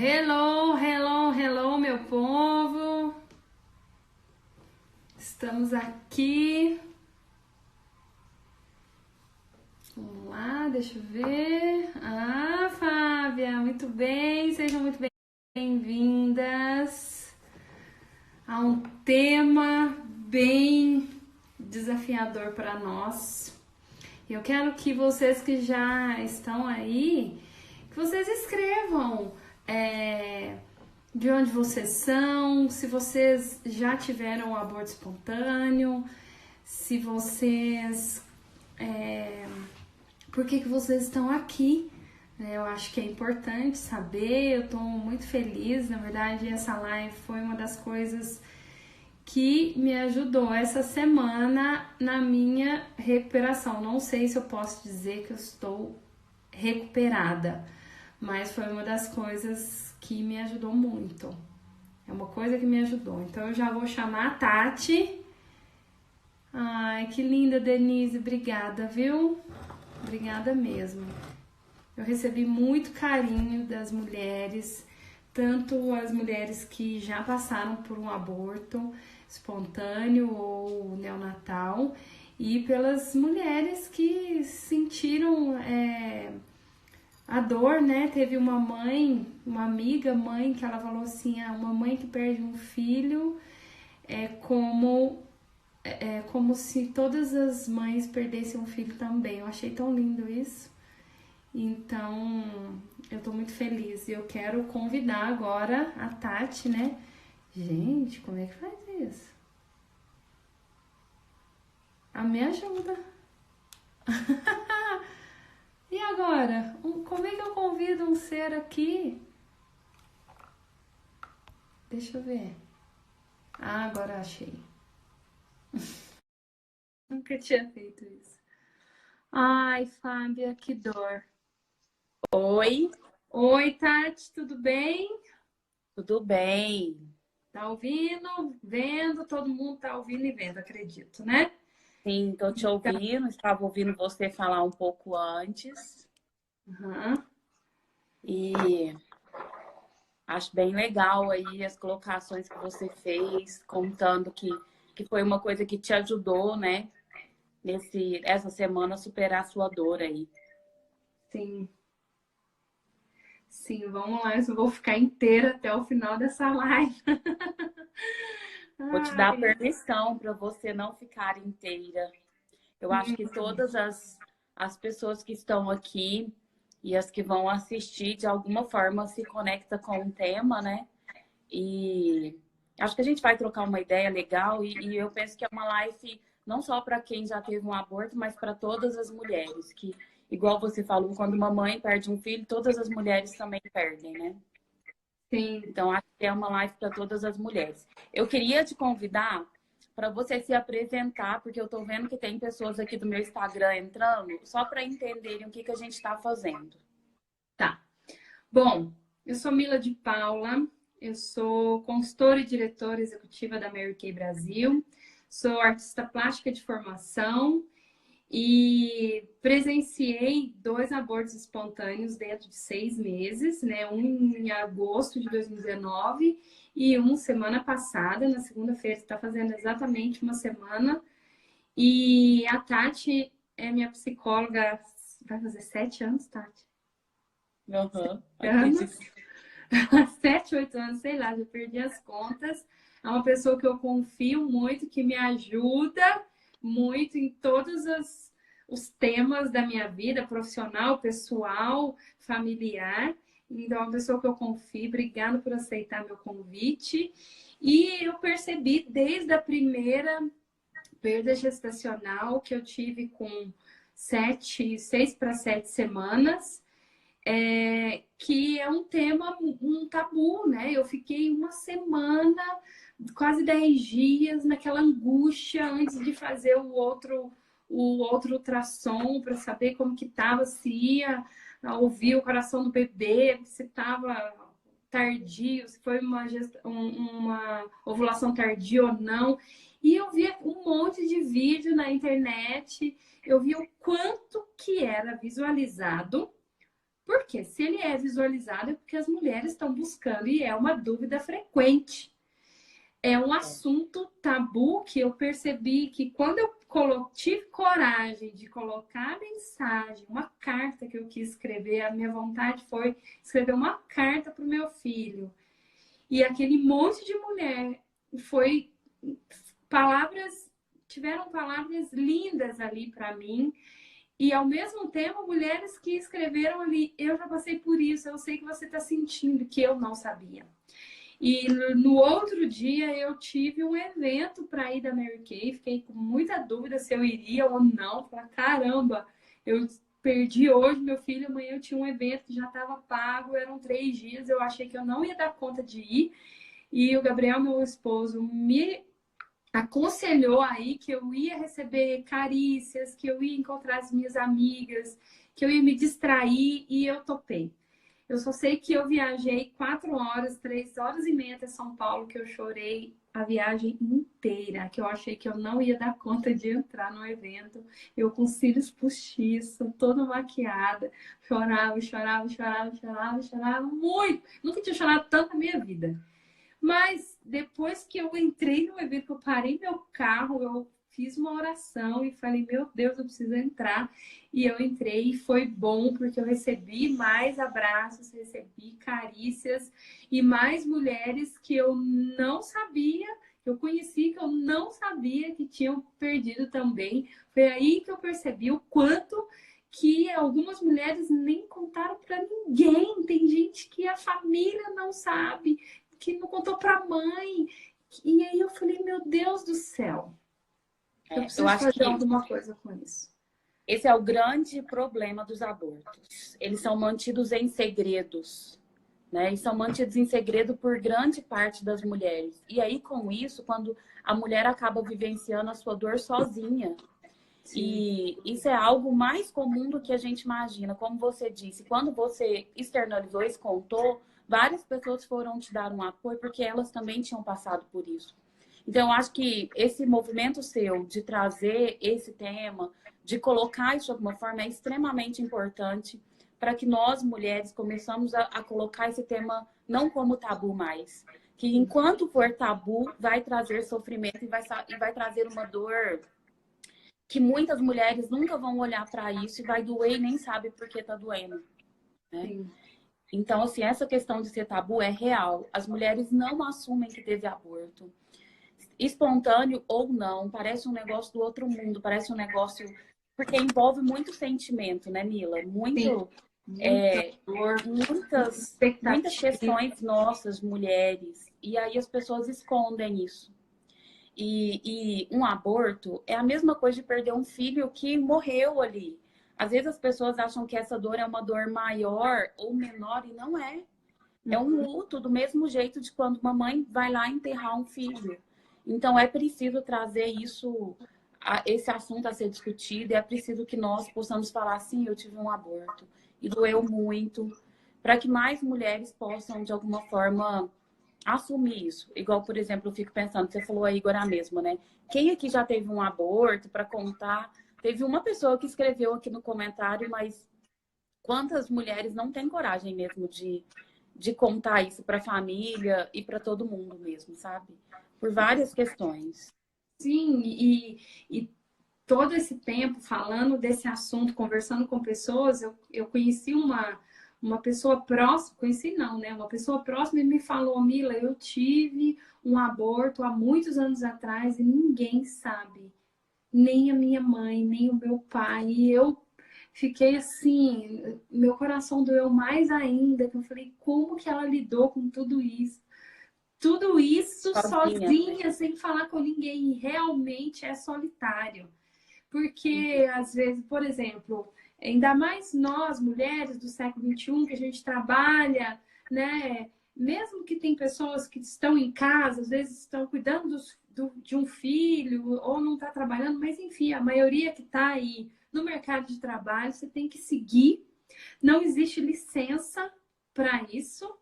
Hello, hello, hello, meu povo. Estamos aqui. Vamos lá, deixa eu ver. Ah, Fábia, muito bem. Sejam muito bem-vindas a um tema bem desafiador para nós. Eu quero que vocês que já estão aí, que vocês escrevam de onde vocês são, se vocês já tiveram um aborto espontâneo, se vocês... por que vocês estão aqui? Eu acho que é importante saber, eu estou muito feliz, na verdade essa live foi uma das coisas que me ajudou essa semana na minha recuperação. Não sei se eu posso dizer que eu estou recuperada, mas foi uma das coisas que me ajudou muito. É uma coisa que me ajudou. Então eu já vou chamar a Tati. Ai, que linda, Denise. Obrigada, viu? Obrigada mesmo. Eu recebi muito carinho das mulheres, tanto as mulheres que já passaram por um aborto espontâneo ou neonatal, e pelas mulheres que sentiram a dor, né? Teve uma mãe, uma amiga mãe, que ela falou assim, uma mãe que perde um filho é como se todas as mães perdessem um filho também. Eu achei tão lindo isso. Então, eu tô muito feliz e eu quero convidar agora a Tati, né? Gente, como é que faz isso? Me ajuda. E agora? Como é que eu convido um ser aqui? Deixa eu ver. Agora achei. Nunca tinha feito isso. Ai, Fábia, que dor. Oi, Oi, Tati, tudo bem? tudo bem? Tá ouvindo? Vendo? Todo mundo tá ouvindo e vendo, acredito, né? Sim, tô te ouvindo. Estava ouvindo você falar um pouco antes Uhum. e acho bem legal aí as colocações que você fez, contando que foi uma coisa que te ajudou, né, essa semana a superar a sua dor aí. Sim, sim, vamos lá. Eu vou ficar inteira até o final dessa live. Vou te dar Ai, permissão para você não ficar inteira. Eu acho que todas as pessoas que estão aqui e as que vão assistir, de alguma forma, se conecta com o tema, né? E acho que a gente vai trocar uma ideia legal e eu penso que é uma live não só para quem já teve um aborto, mas para todas as mulheres, que, igual você falou, quando uma mãe perde um filho, todas as mulheres também perdem, né? sim, Então, acho que é uma live para todas as mulheres. Eu queria te convidar para você se apresentar, porque eu estou vendo que tem pessoas aqui do meu Instagram entrando, só para entenderem o que a gente está fazendo. tá. Bom, eu sou Mila de Paula, eu sou consultora e diretora executiva da Mary Kay Brasil, sou artista plástica de formação e presenciei 2 abortos espontâneos dentro de 6 meses, né? Um em agosto de 2019 e um semana passada, na segunda-feira, está fazendo exatamente uma semana. E a Tati é minha psicóloga, vai fazer 7 anos, Tati? Uhum, Anos? acredito. 7, 8 anos, sei lá, já perdi as contas. É uma pessoa que eu confio muito, que me ajuda muito em todos os temas da minha vida, profissional, pessoal, familiar. Então, é uma pessoa que eu confio. Obrigada por aceitar meu convite. E eu percebi desde a primeira perda gestacional que eu tive com 6 para 7 semanas, que é um tema, um tabu, né? Eu fiquei uma semana, quase 10 dias, naquela angústia antes de fazer o outro ultrassom para saber como que estava, se ia ouvir o coração do bebê, se estava tardio, se foi uma ovulação tardia ou não. E eu vi um monte de vídeo na internet, eu vi o quanto que era visualizado. Por quê? Se ele é visualizado, é porque as mulheres estão buscando e é uma dúvida frequente. É um assunto tabu que eu percebi que quando eu tive coragem de colocar a mensagem, uma carta que eu quis escrever, a minha vontade foi escrever uma carta para o meu filho. E aquele monte de mulher foi tiveram palavras lindas ali para mim. E ao mesmo tempo, mulheres que escreveram ali, eu já passei por isso, eu sei que você está sentindo, que eu não sabia. E no outro dia eu tive um evento para ir da Mary Kay, fiquei com muita dúvida se eu iria ou não. Falei, caramba, eu perdi hoje meu filho, amanhã eu tinha um evento que já estava pago, eram 3 dias, eu achei que eu não ia dar conta de ir. E o Gabriel, meu esposo, me aconselhou aí que eu ia receber carícias, que eu ia encontrar as minhas amigas, que eu ia me distrair e eu topei. Eu só sei que eu viajei 4 horas, 3 horas e meia até São Paulo, que eu chorei a viagem inteira, que eu achei que eu não ia dar conta de entrar no evento. Eu com cílios postiços, toda maquiada, chorava, chorava, chorava, chorava, chorava muito. Nunca tinha chorado tanto na minha vida. Mas depois que eu entrei no evento, que eu parei meu carro, eu fiz uma oração e falei, meu Deus, eu preciso entrar. E eu entrei e foi bom, porque eu recebi mais abraços, recebi carícias e mais mulheres que eu não sabia, que eu conheci, que eu não sabia que tinham perdido também. Foi aí que eu percebi o quanto que algumas mulheres nem contaram para ninguém. Tem gente que a família não sabe, que não contou para a mãe. E aí eu falei, meu Deus do céu, eu preciso fazer alguma coisa com isso. Esse é o grande problema dos abortos. Eles são mantidos em segredos, né? E são mantidos em segredo por grande parte das mulheres. E aí, com isso, quando a mulher acaba vivenciando a sua dor sozinha, sim, e isso é algo mais comum do que a gente imagina. Como você disse, quando você externalizou e contou, várias pessoas foram te dar um apoio porque elas também tinham passado por isso. Então, eu acho que esse movimento seu de trazer esse tema, de colocar isso de alguma forma, é extremamente importante para que nós, mulheres, começamos a colocar esse tema não como tabu mais. Que enquanto for tabu, vai trazer sofrimento e vai trazer uma dor que muitas mulheres nunca vão olhar para isso e vai doer e nem sabe por que está doendo, né? Sim. Então, assim, essa questão de ser tabu é real. As mulheres não assumem que teve aborto. Espontâneo ou não, parece um negócio do outro mundo, parece um negócio... Porque envolve muito sentimento, né, Mila? Muitas questões nossas, mulheres. E aí as pessoas escondem isso. E um aborto é a mesma coisa de perder um filho que morreu ali. Às vezes as pessoas acham que essa dor é uma dor maior ou menor, e não é. É um luto do mesmo jeito de quando uma mãe vai lá enterrar um filho. Então, é preciso trazer esse assunto a ser discutido, e é preciso que nós possamos falar assim, eu tive um aborto e doeu muito, para que mais mulheres possam, de alguma forma, assumir isso. Igual, por exemplo, eu fico pensando, você falou aí agora mesmo, né? Quem aqui já teve um aborto para contar? Teve uma pessoa que escreveu aqui no comentário, mas quantas mulheres não têm coragem mesmo de contar isso para a família e para todo mundo mesmo, sabe? Por várias questões. Sim, e todo esse tempo falando desse assunto, conversando com pessoas, eu conheci uma pessoa próxima, conheci não, né? Uma pessoa próxima e me falou, Mila, eu tive um aborto há muitos anos atrás e ninguém sabe. Nem a minha mãe, nem o meu pai. E eu fiquei assim, meu coração doeu mais ainda, que eu falei, como que ela lidou com tudo isso? Tudo isso sozinha, sem falar com ninguém. E realmente é solitário. Porque, às vezes, por exemplo, ainda mais nós, mulheres do século XXI, que a gente trabalha, né? Mesmo que tem pessoas que estão em casa, às vezes estão cuidando de um filho, ou não está trabalhando, mas enfim, a maioria que está aí no mercado de trabalho, você tem que seguir. Não existe licença para isso.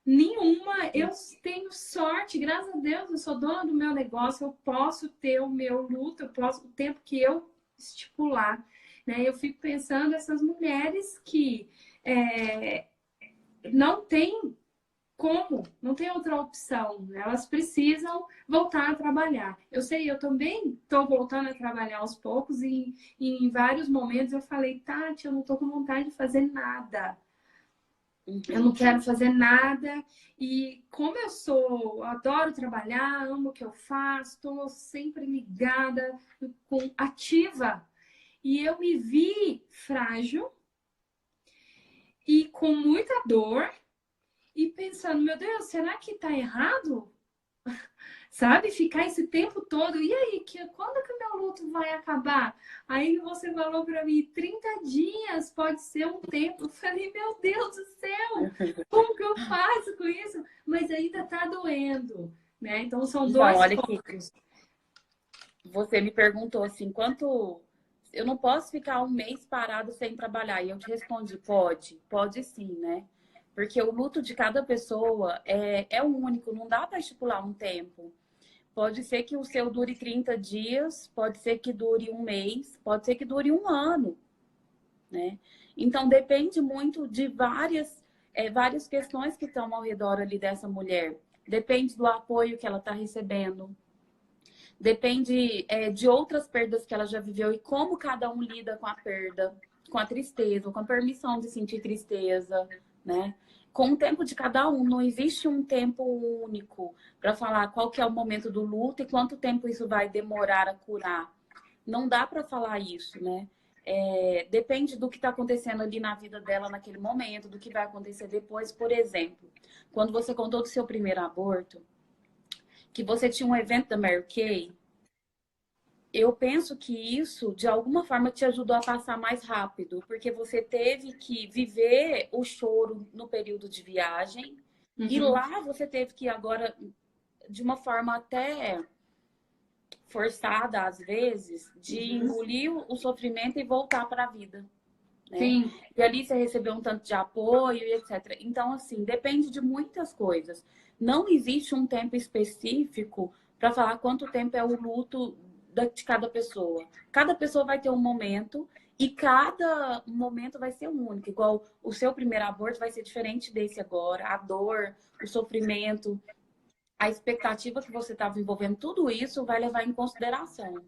Nenhuma. Eu tenho sorte, graças a Deus, eu sou dona do meu negócio, eu posso ter o meu luto, eu posso o tempo que eu estipular, né? Eu fico pensando essas mulheres que não tem como, não tem outra opção. Elas precisam voltar a trabalhar. Eu sei, eu também estou voltando a trabalhar aos poucos e em vários momentos eu falei, Tati, eu não estou com vontade de fazer nada. Eu não quero fazer nada. E como eu adoro trabalhar, amo o que eu faço, estou sempre ligada, ativa. E eu me vi frágil e com muita dor e pensando, meu Deus, será que tá errado? Sabe? Ficar esse tempo todo. E aí, quando que o meu luto vai acabar? Aí você falou para mim, 30 dias pode ser um tempo. Eu falei, meu Deus do céu, como que eu faço com isso? Mas ainda tá doendo, né? Então são Então, dois olha aqui, pontos. você me perguntou assim, quanto... Eu não posso ficar um mês parado sem trabalhar. E eu te respondi, pode. Pode sim, né? Porque o luto de cada pessoa é único, não dá para estipular um tempo. Pode ser que o seu dure 30 dias, pode ser que dure um mês, pode ser que dure um ano, né? Então, depende muito de várias questões que estão ao redor ali dessa mulher. Depende do apoio que ela está recebendo. Depende, de outras perdas que ela já viveu e como cada um lida com a perda, com a tristeza, com a permissão de sentir tristeza, né? Com o tempo de cada um, não existe um tempo único para falar qual que é o momento do luto e quanto tempo isso vai demorar a curar. Não dá para falar isso, né? Depende do que está acontecendo ali na vida dela naquele momento, do que vai acontecer depois. Por exemplo, quando você contou do seu primeiro aborto, que você tinha um evento da Mary Kay, eu penso que isso, de alguma forma, te ajudou a passar mais rápido, porque você teve que viver o choro no período de viagem, e lá você teve que agora, de uma forma até forçada, às vezes, de engolir o sofrimento e voltar para a vida. Né? Sim. E ali você recebeu um tanto de apoio e etc. Então, assim, depende de muitas coisas. Não existe um tempo específico para falar quanto tempo é o luto de cada pessoa. Cada pessoa vai ter um momento e cada momento vai ser único. Igual o seu primeiro aborto vai ser diferente desse agora. A dor, o sofrimento, a expectativa que você estava envolvendo, tudo isso vai levar em consideração.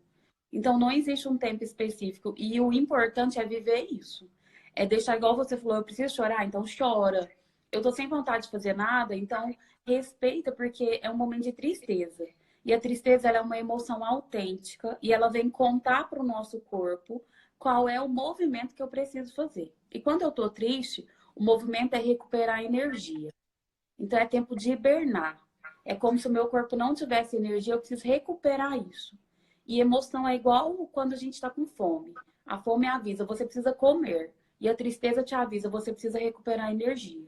Então, não existe um tempo específico. E o importante é viver isso. É deixar, igual você falou, eu preciso chorar, então chora. Eu tô sem vontade de fazer nada, então respeita, porque é um momento de tristeza. E a tristeza, ela é uma emoção autêntica e ela vem contar para o nosso corpo qual é o movimento que eu preciso fazer. E quando eu tô triste, o movimento é recuperar energia. Então, é tempo de hibernar. É como se o meu corpo não tivesse energia, eu preciso recuperar isso. E emoção é igual quando a gente está com fome. A fome avisa, você precisa comer. E a tristeza te avisa, você precisa recuperar energia.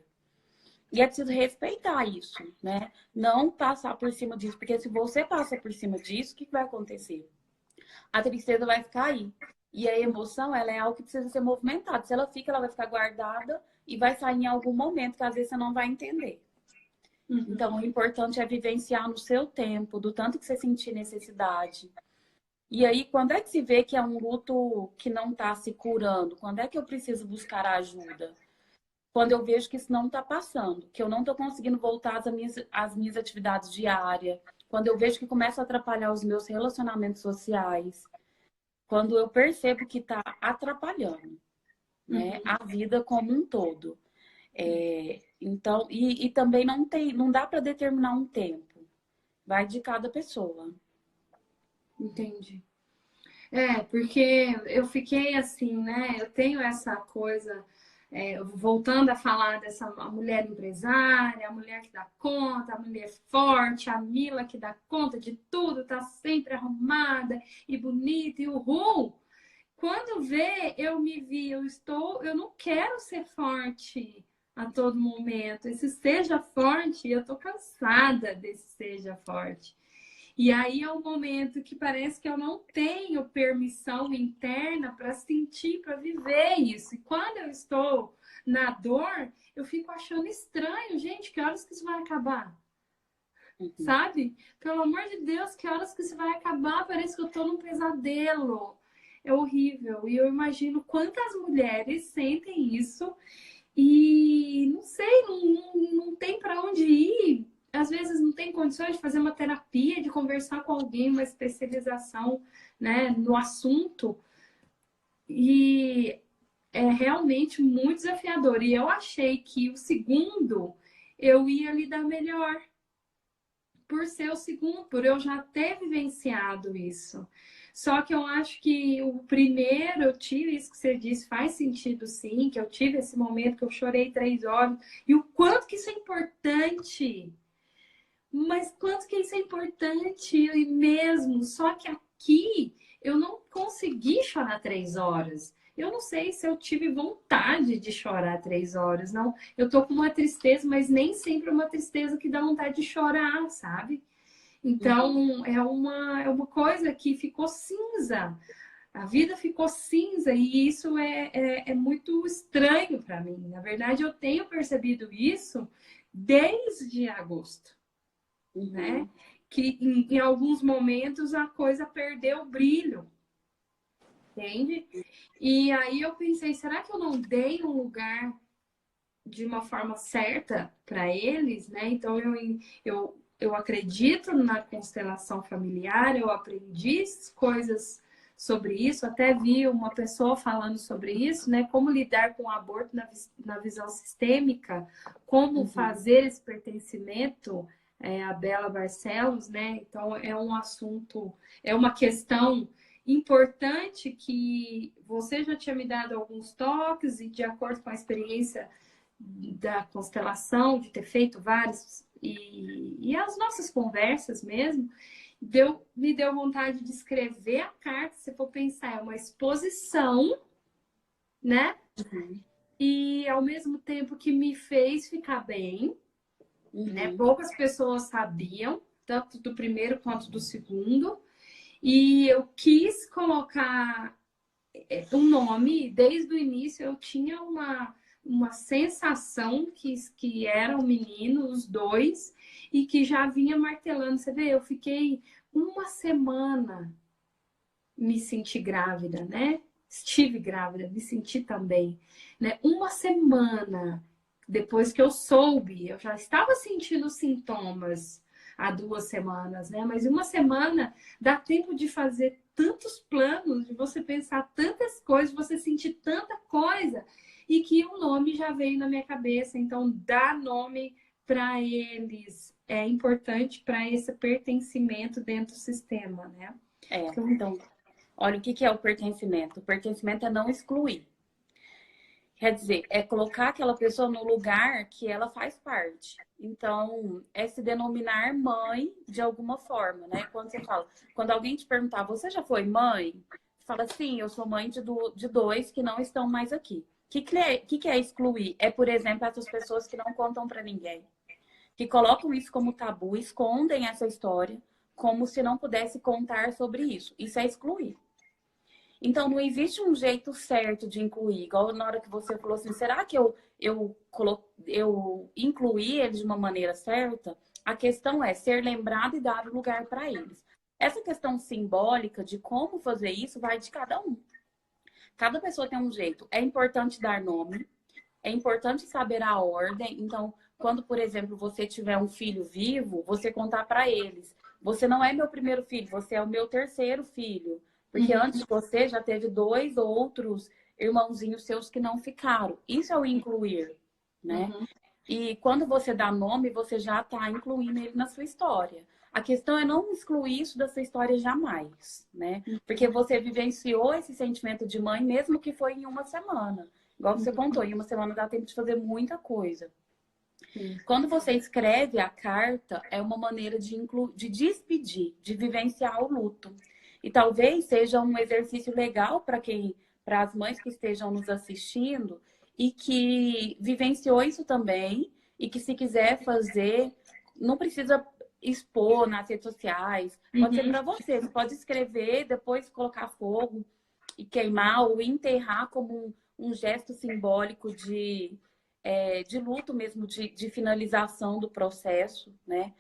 E é preciso respeitar isso, né? Não passar por cima disso, porque se você passa por cima disso, o que vai acontecer? A tristeza vai ficar aí. E a emoção, ela é algo que precisa ser movimentado. Se ela fica, ela vai ficar guardada e vai sair em algum momento que às vezes você não vai entender. Então, o importante é vivenciar no seu tempo, do tanto que você sentir necessidade. E aí, quando é que se vê que é um luto que não está se curando? Quando é que eu preciso buscar ajuda? Quando eu vejo que isso não está passando, que eu não estou conseguindo voltar às minhas atividades diárias. Quando eu vejo que começa a atrapalhar os meus relacionamentos sociais. Quando eu percebo que está atrapalhando, né, a vida como um todo. Então, e também não dá para determinar um tempo. Vai de cada pessoa. Entendi. Porque eu fiquei assim, né? Eu tenho essa coisa, voltando a falar dessa a mulher empresária, a mulher que dá conta, a mulher forte, a Mila que dá conta de tudo, tá sempre arrumada e bonita e uhul. Quando vê, eu me vi, eu não quero ser forte a todo momento. Esse seja forte, eu tô cansada desse seja forte. E aí é um momento que parece que eu não tenho permissão interna para sentir, para viver isso. E quando eu estou na dor, eu fico achando estranho, gente, que horas que isso vai acabar? Sabe? Pelo amor de Deus, que horas que isso vai acabar? Parece que eu estou num pesadelo. É horrível. E eu imagino quantas mulheres sentem isso e não sei, não tem para onde ir. Às vezes não tem condições de fazer uma terapia, de conversar com alguém, uma especialização, né, no assunto. E é realmente muito desafiador. E eu achei que o segundo eu ia lidar melhor, por ser o segundo, por eu já ter vivenciado isso. Só que eu acho que o primeiro, eu tive isso que você disse, faz sentido sim, que eu tive esse momento que eu chorei 3 horas, e o quanto que isso é importante. Mas quanto que isso é importante mesmo. Só que aqui eu não consegui chorar 3 horas. Eu não sei se eu tive vontade de chorar 3 horas, não. Eu tô com uma tristeza, mas nem sempre uma tristeza que dá vontade de chorar, sabe? Então, é uma coisa que ficou cinza. A vida ficou cinza e isso é muito estranho para mim. Na verdade, eu tenho percebido isso desde agosto, né? Que em alguns momentos a coisa perdeu o brilho, entende? E aí eu pensei, será que eu não dei um lugar de uma forma certa para eles, né? Então eu acredito na constelação familiar, eu aprendi coisas sobre isso, até vi uma pessoa falando sobre isso, né? Como lidar com o aborto na visão sistêmica, como fazer esse pertencimento, a Bela Barcelos, né? Então é um assunto, é uma questão importante que você já tinha me dado alguns toques e de acordo com a experiência da constelação, de ter feito vários, e as nossas conversas mesmo, me deu vontade de escrever a carta. Se for pensar, é uma exposição, né? E ao mesmo tempo que me fez ficar bem, né? Poucas pessoas sabiam, tanto do primeiro quanto do segundo, e eu quis colocar um nome. Desde o início eu tinha uma sensação que eram meninos, os dois, e que já vinha martelando. Você vê, eu fiquei uma semana me senti grávida, né? Estive grávida, me senti também, né? Uma semana depois que eu soube, eu já estava sentindo sintomas há 2 semanas, né? Mas em uma semana dá tempo de fazer tantos planos, de você pensar tantas coisas, você sentir tanta coisa, e que o nome já veio na minha cabeça. Então, dar nome para eles é importante para esse pertencimento dentro do sistema, né? Então, olha, o que é o pertencimento? O pertencimento é não excluir. Quer dizer, é colocar aquela pessoa no lugar que ela faz parte. Então, é se denominar mãe de alguma forma, né? Quando você fala, quando alguém te perguntar, você já foi mãe? Você fala, sim, eu sou mãe de dois que não estão mais aqui. O que é excluir? É, por exemplo, essas pessoas que não contam para ninguém, que colocam isso como tabu, escondem essa história, como se não pudesse contar sobre isso. Isso é excluir. Então, não existe um jeito certo de incluir. Igual na hora que você falou assim, será que eu incluí eles de uma maneira certa? A questão é ser lembrado e dar lugar para eles. Essa questão simbólica de como fazer isso vai de cada um. Cada pessoa tem um jeito. É importante dar nome, é importante saber a ordem. Então, quando, por exemplo, você tiver um filho vivo, você contar para eles: você não é meu primeiro filho, você é o meu terceiro filho. Porque antes de você já teve 2 outros irmãozinhos seus que não ficaram. Isso é o incluir, né? E quando você dá nome, você já está incluindo ele na sua história. A questão é não excluir isso da sua história jamais, né? Porque você vivenciou esse sentimento de mãe, mesmo que foi em uma semana. Igual você contou, em uma semana dá tempo de fazer muita coisa. Quando você escreve a carta, é uma maneira de despedir, de vivenciar o luto. E talvez seja um exercício legal para as mães que estejam nos assistindo e que vivenciou isso também, e que se quiser fazer, não precisa expor nas redes sociais. Pode ser para você. Você pode escrever, depois colocar fogo e queimar ou enterrar como um gesto simbólico de luto mesmo, de finalização do processo, né?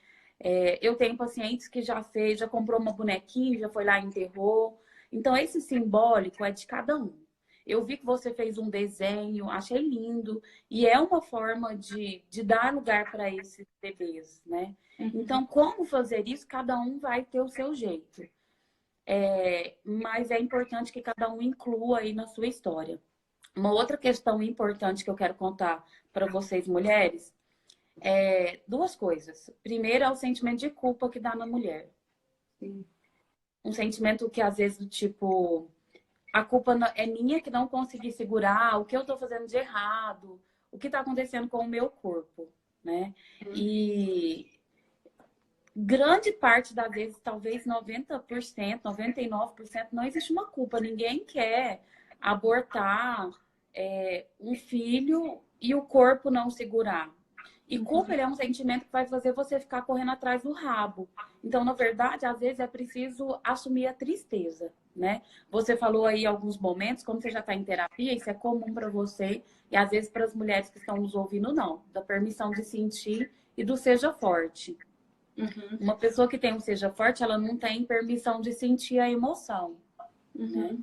Eu tenho pacientes que já comprou uma bonequinha, já foi lá e enterrou. Então, esse simbólico é de cada um. eu vi que você fez um desenho, achei lindo. E é uma forma de dar lugar para esses bebês, né? Então, como fazer isso? Cada um vai ter o seu jeito. Mas é importante que cada um inclua aí na sua história. Uma outra questão importante que eu quero contar para vocês, mulheres, é duas coisas. Primeiro é o sentimento de culpa que dá na mulher. Sim. Um sentimento que às vezes do tipo, a culpa é minha que não consegui segurar, o que eu tô fazendo de errado, o que tá acontecendo com o meu corpo, né? E grande parte das vezes, talvez 90%, 99%, não existe uma culpa. Ninguém quer abortar um filho e o corpo não segurar. E culpa ele é um sentimento que vai fazer você ficar correndo atrás do rabo. Então, na verdade, às vezes é preciso assumir a tristeza, né? Você falou aí alguns momentos, como você já está em terapia, isso é comum para você e às vezes para as mulheres que estão nos ouvindo, não. Da permissão de sentir e do seja forte. Uma pessoa que tem um seja forte, ela não tem permissão de sentir a emoção, né?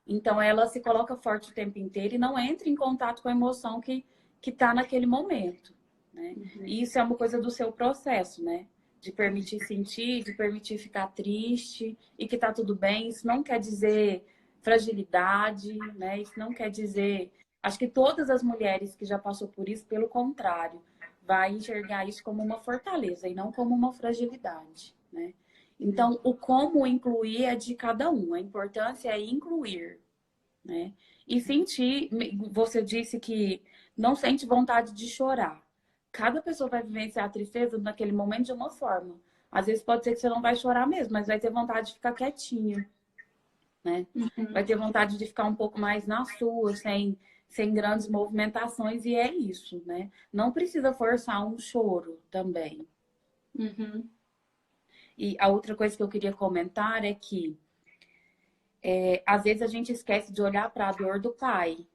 Então, ela se coloca forte o tempo inteiro e não entra em contato com a emoção que está naquele momento, né? E isso é uma coisa do seu processo, né? De permitir sentir, de permitir ficar triste e que tá tudo bem. Isso não quer dizer fragilidade, né? Isso não quer dizer... Acho que todas as mulheres que já passou por isso, pelo contrário, vai enxergar isso como uma fortaleza e não como uma fragilidade, né? Então, o como incluir é de cada um. A importância é incluir, né? E sentir... Você disse que não sente vontade de chorar. Cada pessoa vai vivenciar a tristeza naquele momento de uma forma. Às vezes pode ser que você não vai chorar mesmo, mas vai ter vontade de ficar quietinho, né? Vai ter vontade de ficar um pouco mais na sua, sem grandes movimentações, e é isso, né? Não precisa forçar um choro também. E a outra coisa que eu queria comentar é que às vezes a gente esquece de olhar para a dor do pai.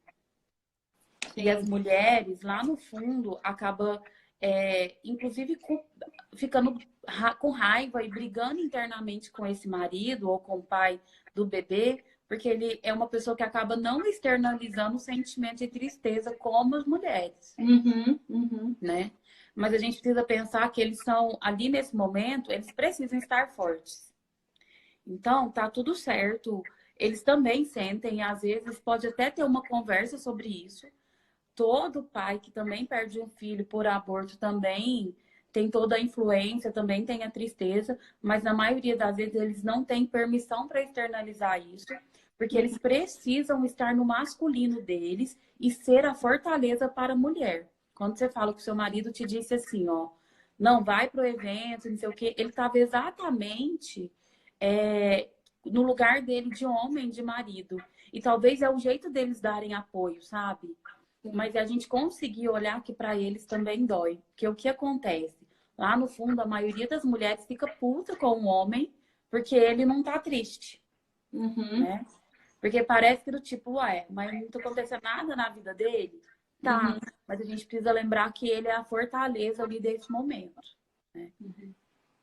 E as mulheres, lá no fundo, acabam, inclusive, ficando com raiva e brigando internamente com esse marido ou com o pai do bebê, porque ele é uma pessoa que acaba não externalizando o sentimento de tristeza como as mulheres, né? Mas a gente precisa pensar que eles são, ali nesse momento, eles precisam estar fortes. Então, tá tudo certo. Eles também sentem, às vezes, pode até ter uma conversa sobre isso. Todo pai que também perde um filho por aborto também tem toda a influência, também tem a tristeza, mas na maioria das vezes eles não têm permissão para externalizar isso, porque eles precisam estar no masculino deles e ser a fortaleza para a mulher. Quando você fala que o seu marido te disse assim, ó, não vai pro evento, não sei o quê, ele estava exatamente no lugar dele de homem, de marido. E talvez é o jeito deles darem apoio, sabe? Mas a gente conseguir olhar que para eles também dói. Porque o que acontece? Lá no fundo, a maioria das mulheres fica puta com o homem porque ele não tá triste. Né? Porque parece que do tipo, mas não tá acontecendo nada na vida dele. Tá, mas a gente precisa lembrar que ele é a fortaleza ali desse momento. Né?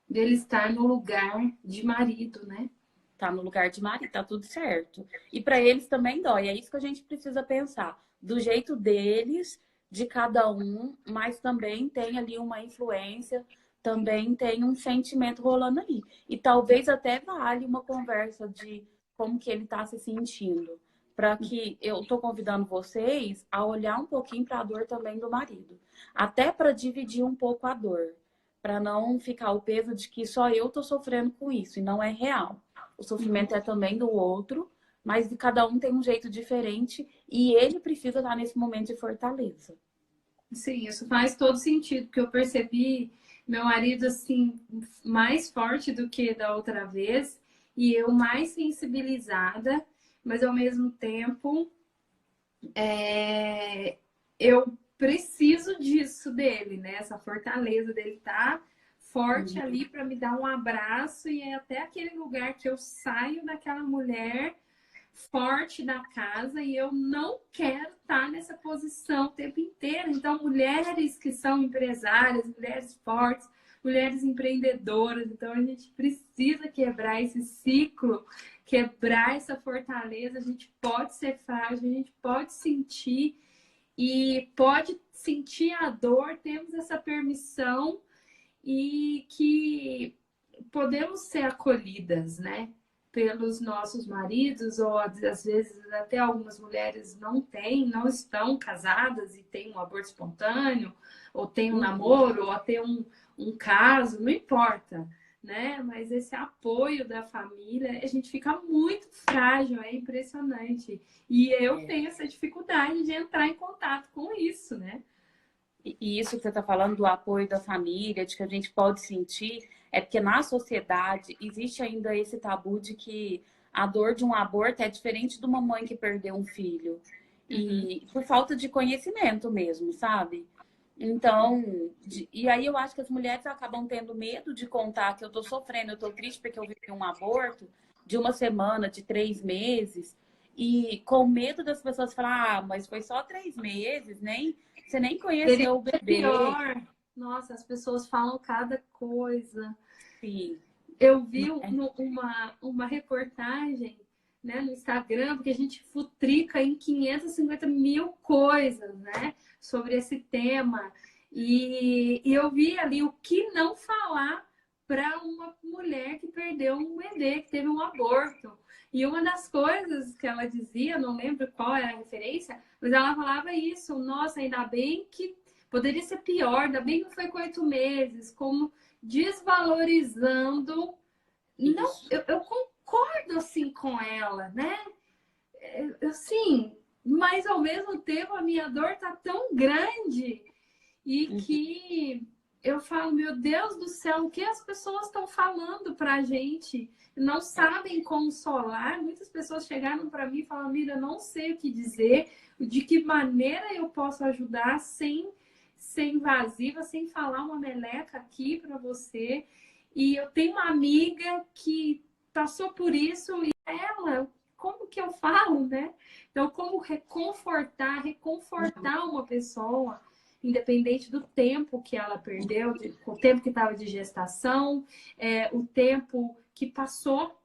Dele estar no lugar de marido, né? Tá no lugar de marido, tá tudo certo. E para eles também dói. É isso que a gente precisa pensar. Do jeito deles, de cada um, mas também tem ali uma influência, também tem um sentimento rolando ali. E talvez até vale uma conversa de como que ele tá se sentindo. Para que eu tô convidando vocês a olhar um pouquinho para a dor também do marido. Até para dividir um pouco a dor. Para não ficar o peso de que só eu tô sofrendo com isso e não é real. O sofrimento é também do outro, mas cada um tem um jeito diferente e ele precisa estar nesse momento de fortaleza. Sim, isso faz todo sentido, porque eu percebi meu marido assim mais forte do que da outra vez e eu mais sensibilizada, mas ao mesmo tempo eu preciso disso dele, né? Essa fortaleza dele tá forte ali para me dar um abraço e é até aquele lugar que eu saio daquela mulher forte da casa e eu não quero estar nessa posição o tempo inteiro. Então, mulheres que são empresárias, mulheres fortes, mulheres empreendedoras, então a gente precisa quebrar esse ciclo quebrar essa fortaleza, a gente pode ser frágil, a gente pode sentir e pode sentir a dor, temos essa permissão e que podemos ser acolhidas, né? Pelos nossos maridos, ou às vezes até algumas mulheres não estão casadas e têm um aborto espontâneo, ou tem um namoro, ou até um caso, não importa, né? Mas esse apoio da família, a gente fica muito frágil, é impressionante. E eu tenho essa dificuldade de entrar em contato com isso, né? E isso que você está falando do apoio da família, de que a gente pode sentir, é porque na sociedade existe ainda esse tabu de que a dor de um aborto é diferente de uma mãe que perdeu um filho. E por falta de conhecimento mesmo, sabe? Então, e aí eu acho que as mulheres acabam tendo medo de contar que eu tô sofrendo, eu tô triste porque eu vivi um aborto de uma semana, de 3 meses, e com medo das pessoas falar, ah, mas foi só 3 meses, você nem Seria conheceu o bebê. pior. Nossa, as pessoas falam cada coisa. Sim. Eu vi uma reportagem, né, no Instagram, porque a gente futrica em 550 mil coisas, né, sobre esse tema. E eu vi ali o que não falar para uma mulher que perdeu um bebê, que teve um aborto. E uma das coisas que ela dizia, não lembro qual era a referência, mas ela falava isso: nossa, ainda bem que poderia ser pior, ainda bem que não foi com 8 meses, como desvalorizando. Não, eu concordo assim com ela, né? Assim, mas ao mesmo tempo a minha dor tá tão grande e que eu falo, meu Deus do céu, o que as pessoas estão falando pra gente? Não sabem consolar. Muitas pessoas chegaram para mim e falaram, Mira, não sei o que dizer, de que maneira eu posso ajudar sem ser invasiva, sem falar uma meleca aqui para você. E eu tenho uma amiga que passou por isso e ela, como que eu falo, né? Então, como reconfortar uma pessoa, independente do tempo que ela perdeu, o tempo que estava de gestação, o tempo que passou,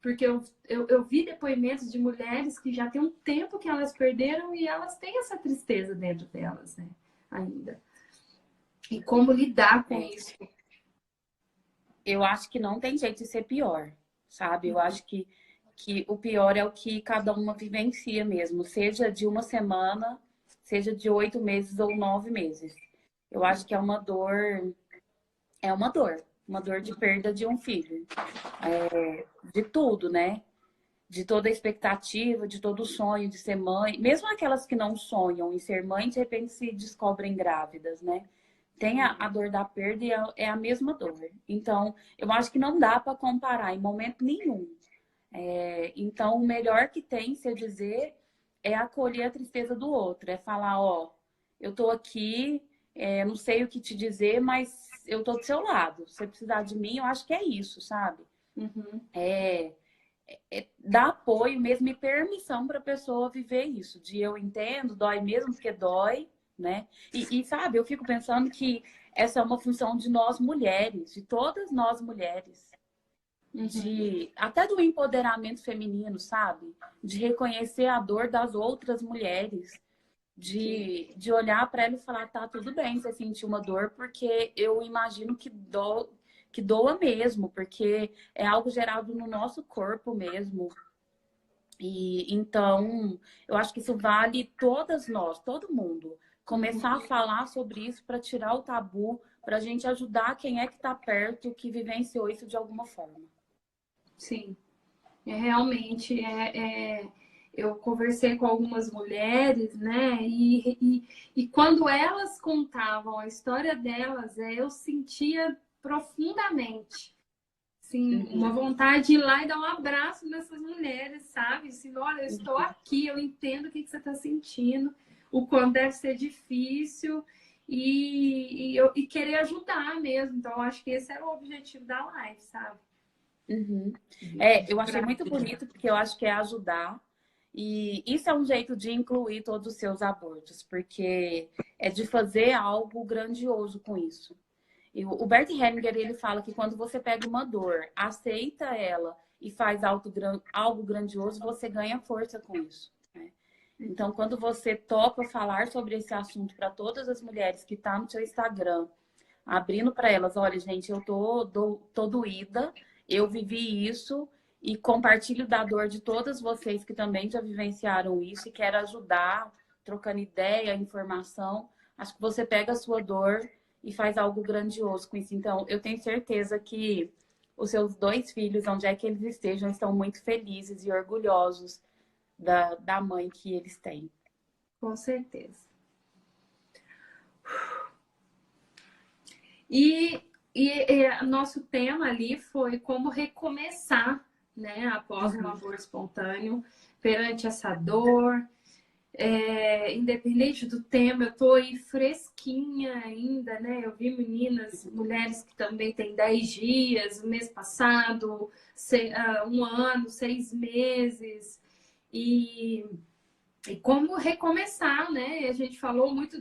porque eu vi depoimentos de mulheres que já tem um tempo que elas perderam e elas têm essa tristeza dentro delas, né? Ainda. E como lidar com isso? Eu acho que não tem jeito de ser pior, sabe? Eu acho que o pior é o que cada uma vivencia mesmo, seja de uma semana, seja de 8 meses ou 9 meses. Eu acho que é uma dor de perda de um filho, de tudo, né? De toda a expectativa, de todo o sonho de ser mãe, mesmo aquelas que não sonham em ser mãe, de repente se descobrem grávidas, né? Tem a dor da perda e é a mesma dor. Então, eu acho que não dá para comparar em momento nenhum. Então, o melhor que tem, se eu dizer, é acolher a tristeza do outro. É falar, ó, eu tô aqui, não sei o que te dizer, mas eu tô do seu lado. Se você precisar de mim, eu acho que é isso, sabe? Dar apoio mesmo e permissão para a pessoa viver isso. De eu entendo, dói mesmo porque dói, né? E sabe, eu fico pensando que essa é uma função de nós mulheres, de todas nós mulheres. Até do empoderamento feminino, sabe? De reconhecer a dor das outras mulheres. De olhar para ela e falar, tá, tudo bem você sentir uma dor, porque eu imagino que doa mesmo, porque é algo gerado no nosso corpo mesmo. E então, eu acho que isso vale todas nós, todo mundo. Começar a falar sobre isso para tirar o tabu, para a gente ajudar quem é que está perto, que vivenciou isso de alguma forma. Sim, realmente eu conversei com algumas mulheres, né? E quando elas contavam a história delas, eu sentia profundamente, sim, uma vontade de ir lá e dar um abraço nessas mulheres, sabe? Assim, olha, eu estou aqui, eu entendo o que você está sentindo, o quanto deve ser difícil e querer ajudar mesmo. Então, eu acho que esse era o objetivo da live, sabe? Eu achei muito bonito, porque eu acho que é ajudar. E isso é um jeito de incluir todos os seus abortos, porque é de fazer algo grandioso com isso. E o Bert Hellinger, ele fala que quando você pega uma dor, aceita ela e faz algo grandioso, você ganha força com isso, né? Então, quando você topa falar sobre esse assunto para todas as mulheres que estão no seu Instagram, abrindo para elas, olha, gente, eu tô doída, eu vivi isso e compartilho da dor de todas vocês que também já vivenciaram isso e quero ajudar, trocando ideia, informação. Acho que você pega a sua dor e faz algo grandioso com isso. Então, eu tenho certeza que os seus 2 filhos, onde é que eles estejam, estão muito felizes e orgulhosos da mãe que eles têm. Com certeza. E nosso tema ali foi como recomeçar, né, após um aborto espontâneo, perante essa dor. Independente do tema, eu tô aí fresquinha ainda, né? Eu vi mulheres que também têm 10 dias, o mês passado, 1 ano, 6 meses. E como recomeçar, né? A gente falou muito,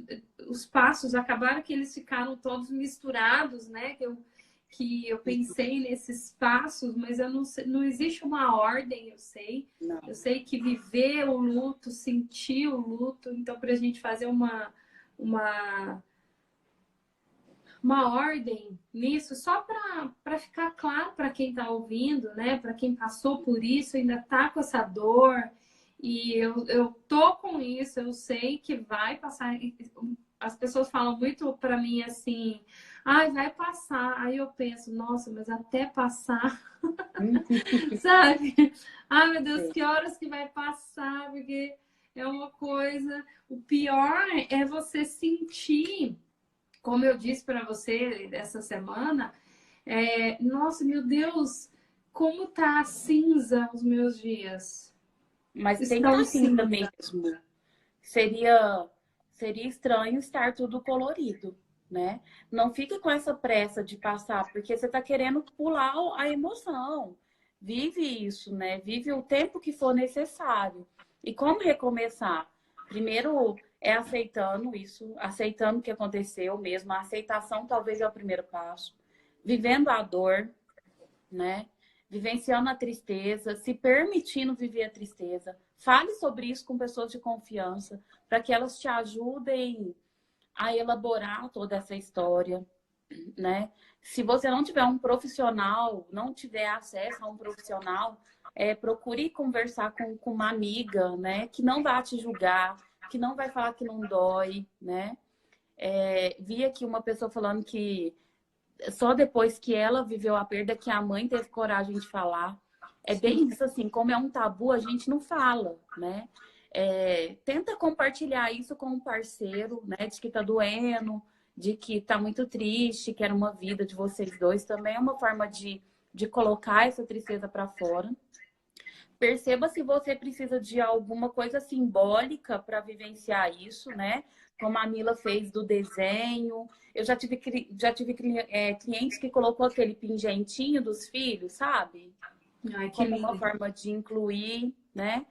os passos acabaram que eles ficaram todos misturados, né? Que eu pensei nesses passos, mas eu não sei, não existe uma ordem, eu sei. Não. Eu sei que viver o luto, sentir o luto, então para a gente fazer uma ordem nisso, só para ficar claro para quem está ouvindo, né? Para quem passou por isso, ainda está com essa dor. E eu tô com isso, eu sei que vai passar. As pessoas falam muito para mim assim, vai passar. Aí eu penso, nossa, mas até passar, sabe? Ai, meu Deus, que horas que vai passar? Porque é uma coisa. O pior é você sentir, como eu disse para você essa semana, nossa, meu Deus, como tá cinza os meus dias. Mas tem que estar cinza mesmo. Seria estranho estar tudo colorido, né? Não fique com essa pressa de passar, porque você está querendo pular a emoção. Vive isso, né? Vive o tempo que for necessário. E como recomeçar? Primeiro é aceitando isso, aceitando o que aconteceu mesmo. A aceitação talvez é o primeiro passo. Vivendo a dor, né? Vivenciando a tristeza, se permitindo viver a tristeza. Fale sobre isso com pessoas de confiança, para que elas te ajudem a elaborar toda essa história, né? Se você não tiver um profissional, não tiver acesso a um profissional, procure conversar com uma amiga, né? Que não vai te julgar, que não vai falar que não dói, né? Vi aqui uma pessoa falando que só depois que ela viveu a perda que a mãe teve coragem de falar. É bem isso assim, como é um tabu, a gente não fala, né? Tenta compartilhar isso com um parceiro, né? De que tá doendo, de que tá muito triste, que era uma vida de vocês dois. Também é uma forma de colocar essa tristeza para fora. Perceba se você precisa de alguma coisa simbólica para vivenciar isso, né? Como a Mila fez do desenho. Eu já tive clientes que colocou aquele pingentinho dos filhos, sabe? Ai, que como lindo. uma forma de incluir, né?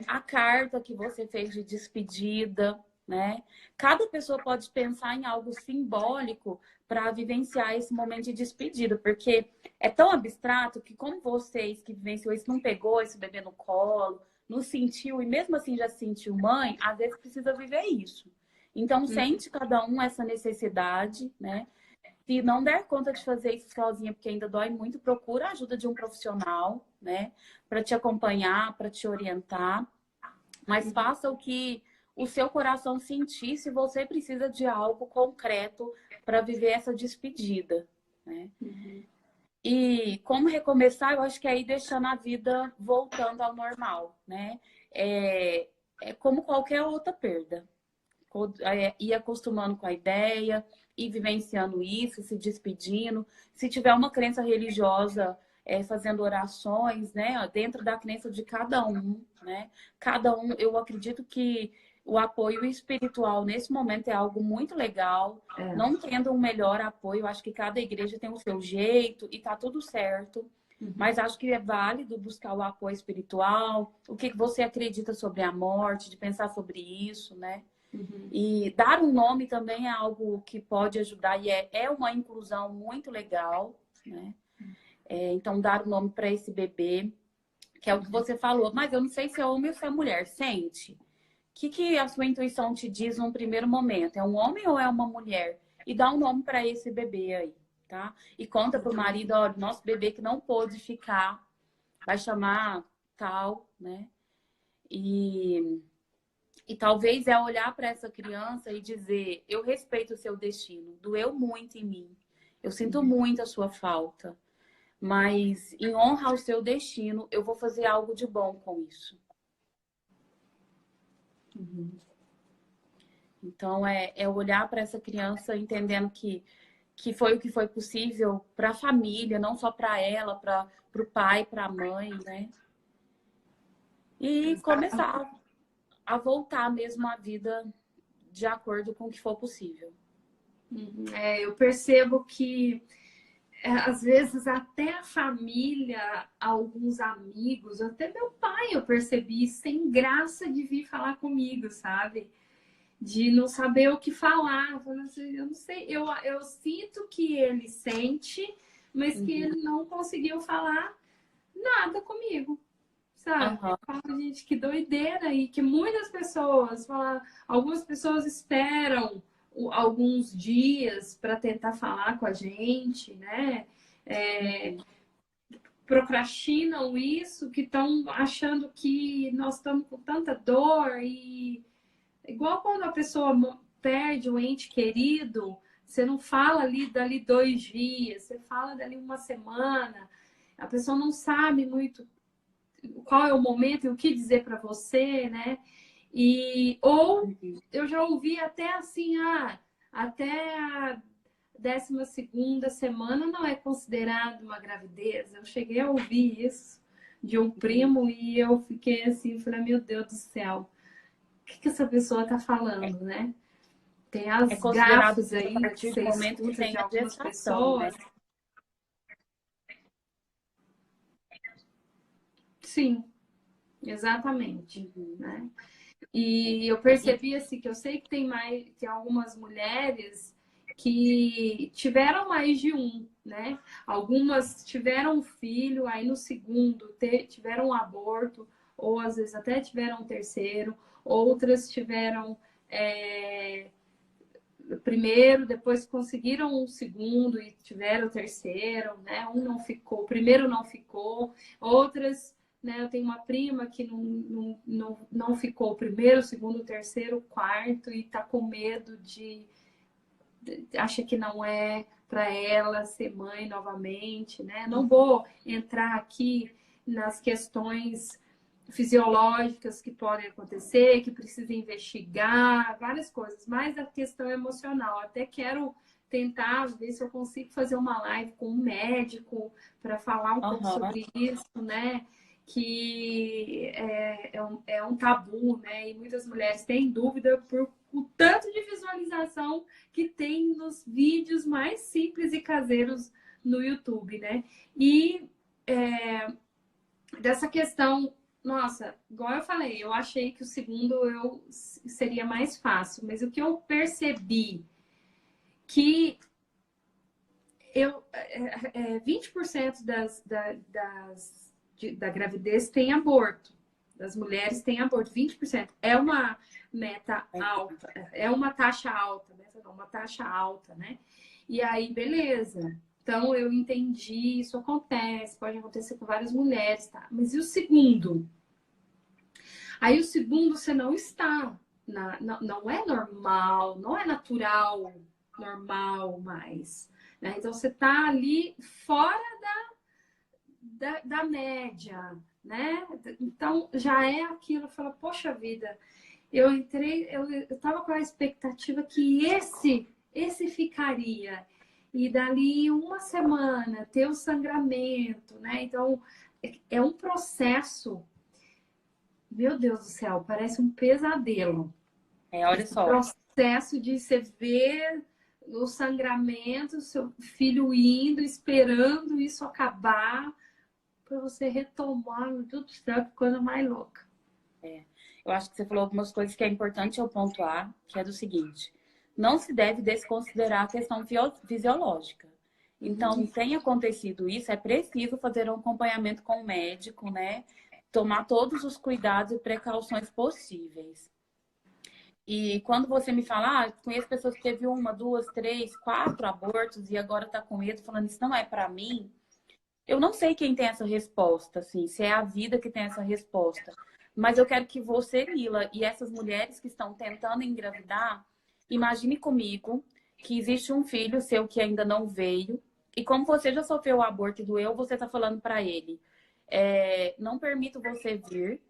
A carta que você fez de despedida, né? Cada pessoa pode pensar em algo simbólico para vivenciar esse momento de despedida, porque é tão abstrato que como vocês que vivenciou isso não pegou esse bebê no colo, não sentiu e mesmo assim já se sentiu mãe, às vezes precisa viver isso. Então sente cada um essa necessidade, né? Se não der conta de fazer isso sozinha, porque ainda dói muito, procura a ajuda de um profissional, né? Para te acompanhar, para te orientar. Mas faça o que o seu coração sentir se você precisa de algo concreto para viver essa despedida, né? E como recomeçar, eu acho que é aí deixando a vida voltando ao normal, né? É como qualquer outra perda. Ir acostumando com a ideia, ir vivenciando isso, se despedindo. Se tiver uma crença religiosa, fazendo orações, né? Dentro da crença de cada um, né? Cada um, eu acredito que o apoio espiritual nesse momento é algo muito legal. Não tendo um melhor apoio, acho que cada igreja tem o seu jeito e tá tudo certo. Mas acho que é válido buscar o apoio espiritual, o que você acredita sobre a morte, de pensar sobre isso, né? E dar um nome também é algo que pode ajudar e é uma inclusão muito legal, né? Então, dar o nome para esse bebê, que é o que você falou. Mas eu não sei se é homem ou se é mulher. Sente. O que a sua intuição te diz num primeiro momento? É um homem ou é uma mulher? E dá um nome para esse bebê aí, tá? E conta pro marido, ó, nosso bebê que não pôde ficar, vai chamar tal, né? E talvez é olhar para essa criança e dizer: eu respeito o seu destino, doeu muito em mim, eu sinto muito a sua falta, mas em honra ao seu destino, eu vou fazer algo de bom com isso. Então, é olhar para essa criança entendendo que foi o que foi possível para a família, não só para ela, para o pai, para a mãe, né? E começar a voltar mesmo à vida de acordo com o que for possível. Eu percebo que às vezes até a família, alguns amigos, até meu pai eu percebi sem graça de vir falar comigo, sabe? De não saber o que falar. Eu não sei, eu sinto que ele sente, mas que ele não conseguiu falar nada comigo, sabe? Fala, gente, que doideira, e que muitas pessoas falam, algumas pessoas esperam alguns dias para tentar falar com a gente, né? Procrastinam isso, que estão achando que nós estamos com tanta dor e igual quando a pessoa perde um ente querido, você não fala ali dali 2 dias, você fala dali uma semana, a pessoa não sabe muito qual é o momento e o que dizer para você, né? Ou eu já ouvi até assim, até a 12ª semana não é considerado uma gravidez. Eu cheguei a ouvir isso de um primo e eu fiquei assim, falei, meu Deus do céu, o que essa pessoa tá falando, né? Tem as considerado gafes aí a que partir você do momento que escuta tem de a algumas gestação, né? pessoas. Sim, exatamente, né? E eu percebi assim que eu sei que tem algumas mulheres que tiveram mais de um, né? Algumas tiveram um filho, aí no segundo tiveram um aborto, ou às vezes até tiveram um terceiro, outras tiveram primeiro, depois conseguiram um segundo e tiveram o terceiro, né? Um não ficou, o primeiro não ficou, outras, né? Eu tenho uma prima que não ficou o primeiro, o segundo, o terceiro, o quarto e tá com medo acha que não é para ela ser mãe novamente, né? Não vou entrar aqui nas questões fisiológicas que podem acontecer, que precisa investigar, várias coisas, mas a questão emocional. Até quero tentar ver se eu consigo fazer uma live com um médico para falar um pouco sobre isso, né? Que é um tabu, né? E muitas mulheres têm dúvida por o tanto de visualização que tem nos vídeos mais simples e caseiros no YouTube, né? E dessa questão, nossa, igual eu falei, eu achei que o segundo seria mais fácil, mas o que eu percebi que 20% da gravidez tem aborto. Das mulheres tem aborto, 20%. É uma meta alta, é uma taxa alta, uma taxa alta, né? E aí, beleza. Então, eu entendi, isso acontece, pode acontecer com várias mulheres, tá? Mas e o segundo? Aí, o segundo, você não está, não é normal, não é natural, normal mais. Né? Então, você está ali fora da média, né? Então, já é aquilo, fala, poxa vida, eu entrei, eu estava com a expectativa que esse ficaria. E dali uma semana ter o sangramento, né? Então, é um processo, meu Deus do céu, parece um pesadelo. Olha só. Processo de você ver o sangramento, seu filho indo, esperando isso acabar, para você retomar tudo certo, que coisa mais louca. Eu acho que você falou algumas coisas que é importante eu pontuar, que é do seguinte: não se deve desconsiderar a questão fisiológica. Então, tem acontecido isso, é preciso fazer um acompanhamento com o médico, né? Tomar todos os cuidados e precauções possíveis. E quando você me fala, conheço pessoas que teve uma, duas, três, quatro abortos e agora tá com medo, falando isso não é para mim. Eu não sei quem tem essa resposta, assim, se é a vida que tem essa resposta. Mas eu quero que você, Mila, e essas mulheres que estão tentando engravidar, imagine comigo que existe um filho seu que ainda não veio. E como você já sofreu o aborto e doeu, você está falando para ele: não permito você vir,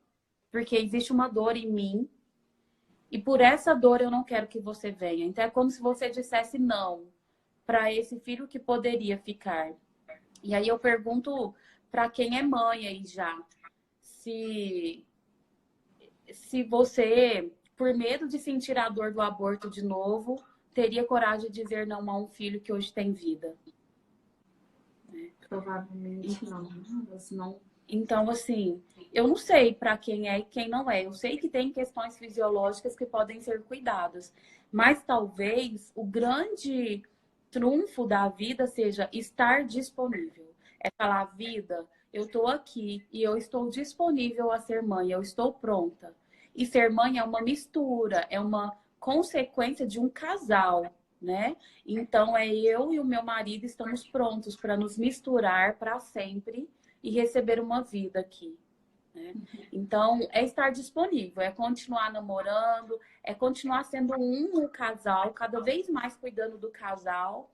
porque existe uma dor em mim. E por essa dor eu não quero que você venha. Então é como se você dissesse não para esse filho que poderia ficar. E aí eu pergunto para quem é mãe aí já, se você, por medo de sentir a dor do aborto de novo, teria coragem de dizer não a um filho que hoje tem vida. Provavelmente não. Mas não. Então, assim, eu não sei para quem é e quem não é. Eu sei que tem questões fisiológicas que podem ser cuidadas, mas talvez o grande trunfo da vida seja estar disponível. É falar, vida, eu estou aqui e eu estou disponível a ser mãe, eu estou pronta. E ser mãe é uma mistura, é uma consequência de um casal, né? Então, é eu e o meu marido estamos prontos para nos misturar para sempre e receber uma vida aqui. Né? Então, é estar disponível, é continuar namorando, é continuar sendo um casal, cada vez mais cuidando do casal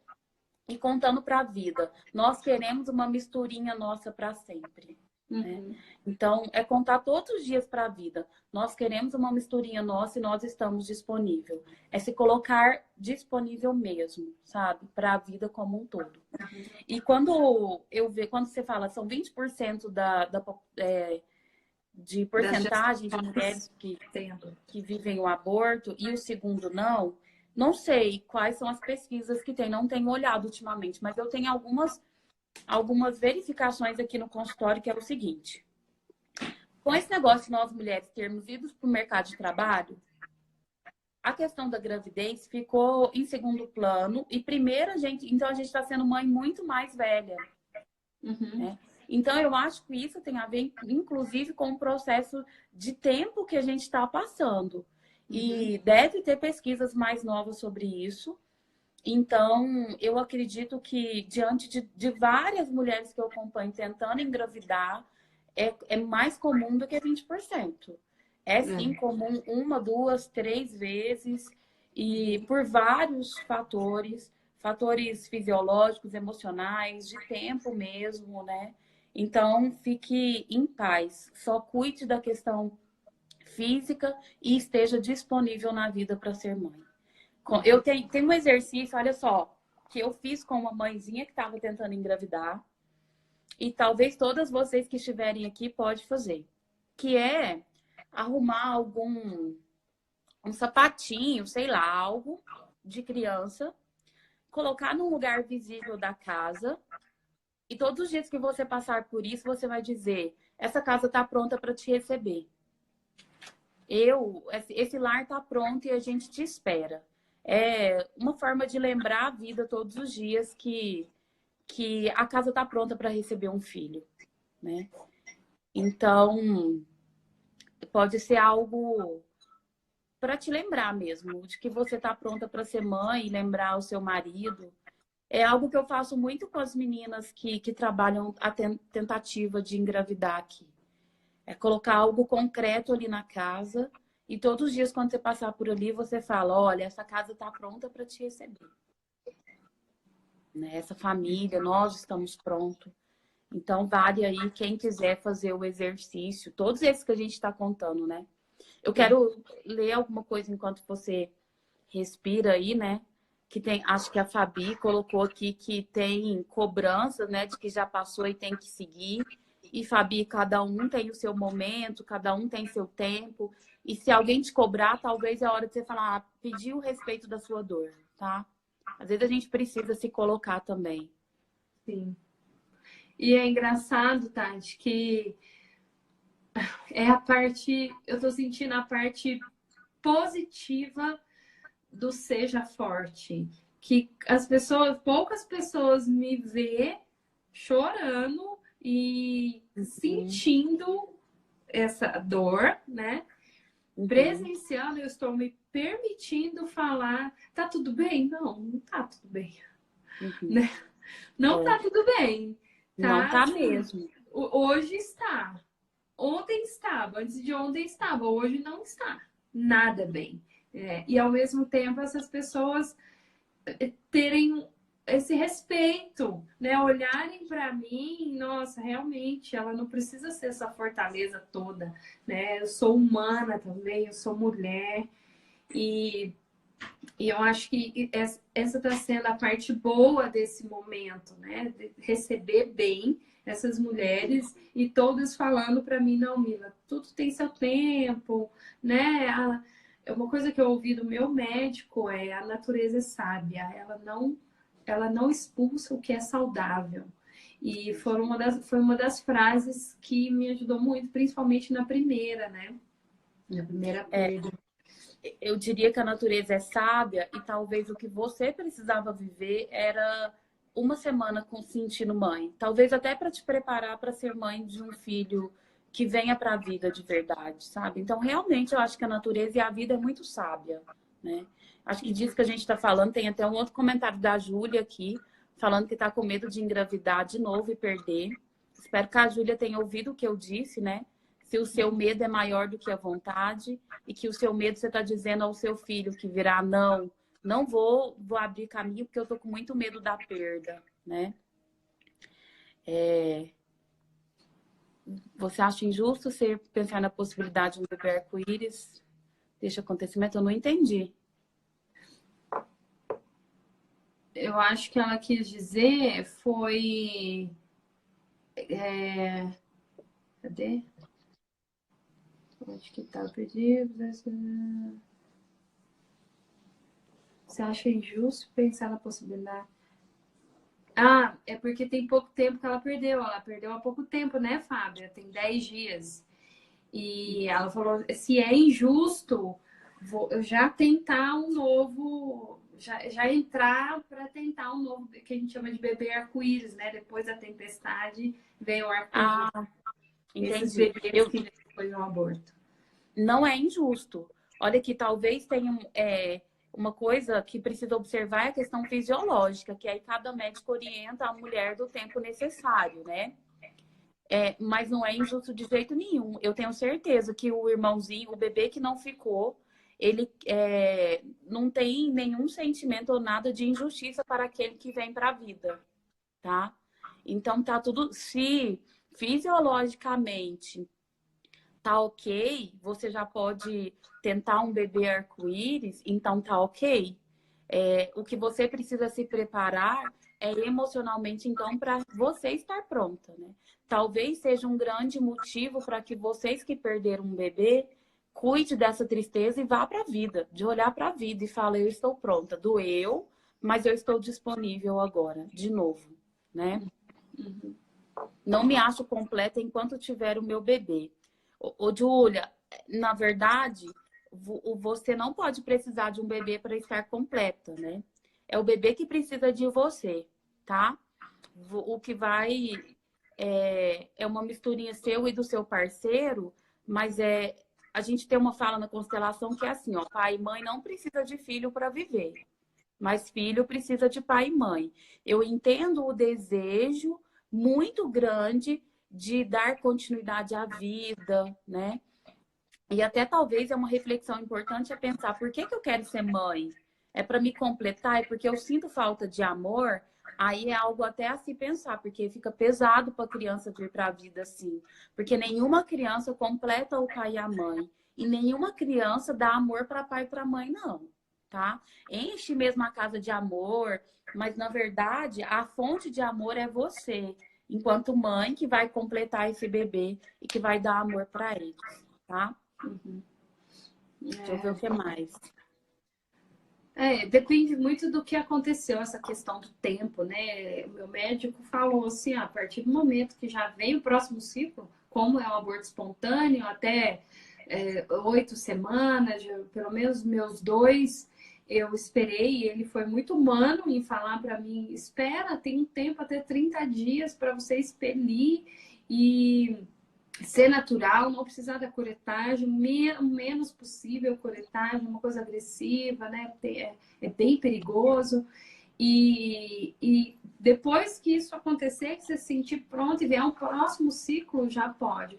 e contando para a vida. Nós queremos uma misturinha nossa para sempre. Né? Então, é contar todos os dias para a vida. Nós queremos uma misturinha nossa e nós estamos disponível. É se colocar disponível mesmo, sabe? Para a vida como um todo. E quando quando você fala, são 20% de porcentagem de mulheres que vivem o aborto e o segundo não, não sei quais são as pesquisas que tem, não tenho olhado ultimamente, mas eu tenho algumas verificações aqui no consultório, que é o seguinte. Com esse negócio de nós mulheres termos ido para o mercado de trabalho, a questão da gravidez ficou em segundo plano e primeiro então a gente está sendo mãe muito mais velha. Né? Então eu acho que isso tem a ver, inclusive, com o processo de tempo que a gente está passando. E deve ter pesquisas mais novas sobre isso. Então, eu acredito que, diante de várias mulheres que eu acompanho tentando engravidar, é mais comum do que 20%. É sim comum uma, duas, três vezes, e por vários fatores fisiológicos, emocionais, de tempo mesmo, né? Então, fique em paz. Só cuide da questão física e esteja disponível na vida para ser mãe. Eu tenho um exercício, olha só, que eu fiz com uma mãezinha que estava tentando engravidar. E talvez todas vocês que estiverem aqui podem fazer. Que é arrumar um sapatinho, sei lá, algo de criança. Colocar num lugar visível da casa. E todos os dias que você passar por isso, você vai dizer: essa casa está pronta para te receber. Esse lar está pronto e a gente te espera. É uma forma de lembrar a vida todos os dias que a casa está pronta para receber um filho, né? Então, pode ser algo para te lembrar mesmo, de que você está pronta para ser mãe e lembrar o seu marido. É algo que eu faço muito com as meninas que trabalham a tentativa de engravidar aqui. É colocar algo concreto ali na casa e todos os dias, quando você passar por ali, você fala: olha, essa casa está pronta para te receber. Né? Essa família, nós estamos prontos. Então, vale aí quem quiser fazer o exercício, todos esses que a gente está contando, né? Eu quero ler alguma coisa enquanto você respira aí, né? Que tem, acho que a Fabi colocou aqui que tem cobrança, né? De que já passou e tem que seguir. E, Fabi, cada um tem o seu momento, cada um tem seu tempo. E se alguém te cobrar, talvez é a hora de você falar, pedir o respeito da sua dor, tá? Às vezes a gente precisa se colocar também. Sim. E é engraçado, Tati, que eu tô sentindo a parte positiva do seja forte. que poucas pessoas me vê chorando e sentindo essa dor, né? Presenciando, eu estou me permitindo falar, tá tudo bem? Não tá tudo bem. Né? Não tá tudo bem. Não tá Assim, mesmo. hoje está. Ontem estava, antes de ontem estava, hoje não está. Nada bem. E ao mesmo tempo, essas pessoas terem esse respeito, né? Olharem para mim, nossa, realmente, ela não precisa ser essa fortaleza toda, né? Eu sou humana também, eu sou mulher e eu acho que essa está sendo a parte boa desse momento, né? De receber bem essas mulheres e todas falando para mim, não, Mila, tudo tem seu tempo, né? Uma coisa que eu ouvi do meu médico é a natureza é sábia, ela não expulsa o que é saudável. E foi uma das frases que me ajudou muito, principalmente na primeira, né? Na primeira perda. Eu diria que a natureza é sábia e talvez o que você precisava viver era uma semana com sentindo mãe. Talvez até para te preparar para ser mãe de um filho que venha para a vida de verdade, sabe? Então, realmente, eu acho que a natureza e a vida é muito sábia, né? Acho que disso que a gente está falando, tem até um outro comentário da Júlia aqui, falando que está com medo de engravidar de novo e perder. Espero que a Júlia tenha ouvido o que eu disse, né? Se o seu medo é maior do que a vontade e que o seu medo você está dizendo ao seu filho que virá, não vou abrir caminho porque eu tô com muito medo da perda, né? Você acha injusto você pensar na possibilidade de um bebê arco-íris deste acontecimento? Eu não entendi. Eu acho que ela quis dizer foi... Cadê? Acho que tá pedido. Você acha injusto pensar na possibilidade? Ah, é porque tem pouco tempo que ela perdeu. Ela perdeu há pouco tempo, né, Fábia? Tem 10 dias. E ela falou: se é injusto, vou eu já tentar um novo. Já entrar para tentar um novo, que a gente chama de bebê arco-íris, né? Depois da tempestade veio o arco-íris. Ah, Esses entendi. bebês que depois de um aborto. Não é injusto. Olha que talvez tenha uma coisa que precisa observar é a questão fisiológica, que aí cada médico orienta a mulher do tempo necessário, né? Mas não é injusto de jeito nenhum. Eu tenho certeza que o irmãozinho, o bebê que não ficou, ele não tem nenhum sentimento ou nada de injustiça para aquele que vem para a vida, tá? Então tá tudo. Se fisiologicamente tá ok, você já pode tentar um bebê arco-íris, então tá ok. O que você precisa se preparar é emocionalmente, então, para você estar pronta, né? Talvez seja um grande motivo para que vocês que perderam um bebê cuide dessa tristeza e vá para a vida, de olhar para a vida e falar, eu estou pronta, doeu, mas eu estou disponível agora, de novo, né? Não me acho completa enquanto tiver o meu bebê. Ô, Júlia, na verdade, você não pode precisar de um bebê para estar completa, né? É o bebê que precisa de você, tá? O que vai é uma misturinha seu e do seu parceiro, mas a gente tem uma fala na constelação que é assim, ó, pai e mãe não precisa de filho para viver, mas filho precisa de pai e mãe. Eu entendo o desejo muito grande de dar continuidade à vida, né? E até talvez é uma reflexão importante é pensar por que eu quero ser mãe? É para me completar? É porque eu sinto falta de amor? Aí é algo até a se pensar, porque fica pesado para a criança vir para a vida assim. Porque nenhuma criança completa o pai e a mãe. E nenhuma criança dá amor para pai e para mãe, não. Tá? Enche mesmo a casa de amor, mas na verdade a fonte de amor é você, enquanto mãe que vai completar esse bebê e que vai dar amor para ele, tá? Deixa eu ver o que mais. Depende muito do que aconteceu, essa questão do tempo, né? O meu médico falou assim, a partir do momento que já vem o próximo ciclo, como é um aborto espontâneo, até 8 semanas, pelo menos meus dois, eu esperei, ele foi muito humano em falar para mim, espera, tem um tempo, até 30 dias para você expelir e ser natural, não precisar da curetagem, o menos possível curetagem, uma coisa agressiva, né? É bem perigoso. E depois que isso acontecer, que você se sentir pronto e vier um próximo ciclo, já pode.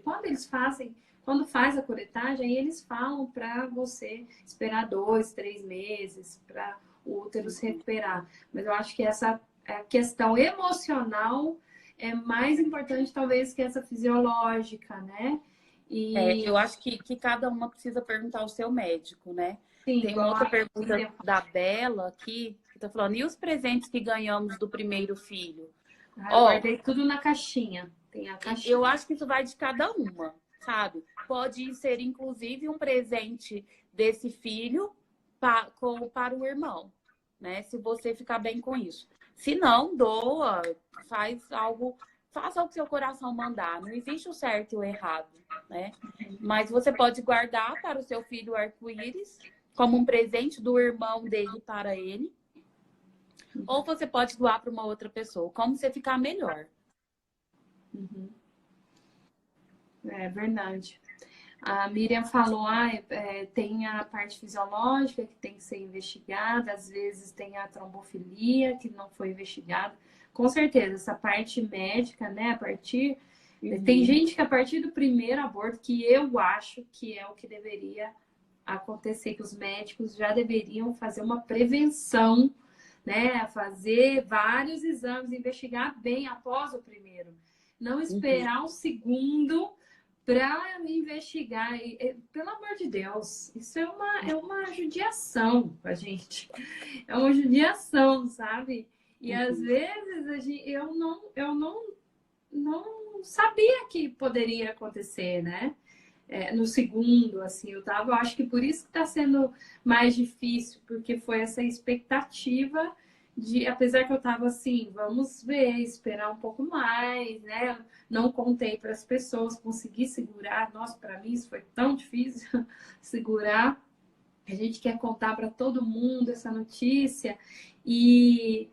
Quando faz a curetagem, aí eles falam para você esperar 2, 3 meses para o útero se recuperar. Mas eu acho que essa questão emocional é mais importante, talvez, que essa fisiológica, né? Eu acho que cada uma precisa perguntar ao seu médico, né? Sim, Tem uma outra pergunta da Bela aqui, que tá falando, e os presentes que ganhamos do primeiro filho? eu guardei tudo na caixinha. Tem a caixinha. Eu acho que isso vai de cada uma, sabe? Pode ser, inclusive, um presente desse filho para o irmão, né? Se você ficar bem com isso. Se não, doa, faça o que seu coração mandar. Não existe o certo e o errado, né? Mas você pode guardar para o seu filho arco-íris como um presente do irmão dele para ele. Ou você pode doar para uma outra pessoa, como você ficar melhor. Uhum. É verdade. A Miriam falou, tem a parte fisiológica que tem que ser investigada, às vezes tem a trombofilia que não foi investigada. Com certeza, essa parte médica, né, tem gente que a partir do primeiro aborto, que eu acho que é o que deveria acontecer, que os médicos já deveriam fazer uma prevenção, né, fazer vários exames, investigar bem após o primeiro. Não esperar o segundo para investigar. Pelo amor de Deus, isso é uma judiação pra gente. É uma judiação, sabe? E às vezes eu não sabia que poderia acontecer, né? No segundo, assim, eu acho que por isso que está sendo mais difícil, porque foi essa expectativa apesar que eu estava assim, vamos ver, esperar um pouco mais, né? Não contei para as pessoas, consegui segurar. Nossa, para mim isso foi tão difícil segurar. A gente quer contar para todo mundo essa notícia e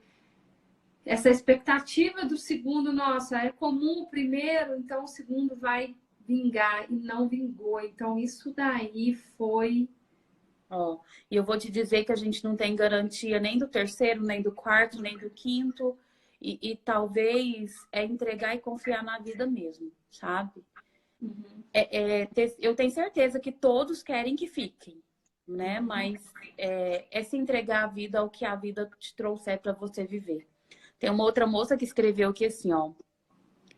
essa expectativa do segundo, nossa, é comum o primeiro, então o segundo vai vingar e não vingou. Então isso daí foi. E eu vou te dizer que a gente não tem garantia nem do terceiro, nem do quarto, nem do quinto. E talvez é entregar e confiar na vida mesmo, sabe? Uhum. Eu tenho certeza que todos querem que fiquem, né? Mas é se entregar a vida ao que a vida te trouxer para você viver. Tem uma outra moça que escreveu aqui assim, ó.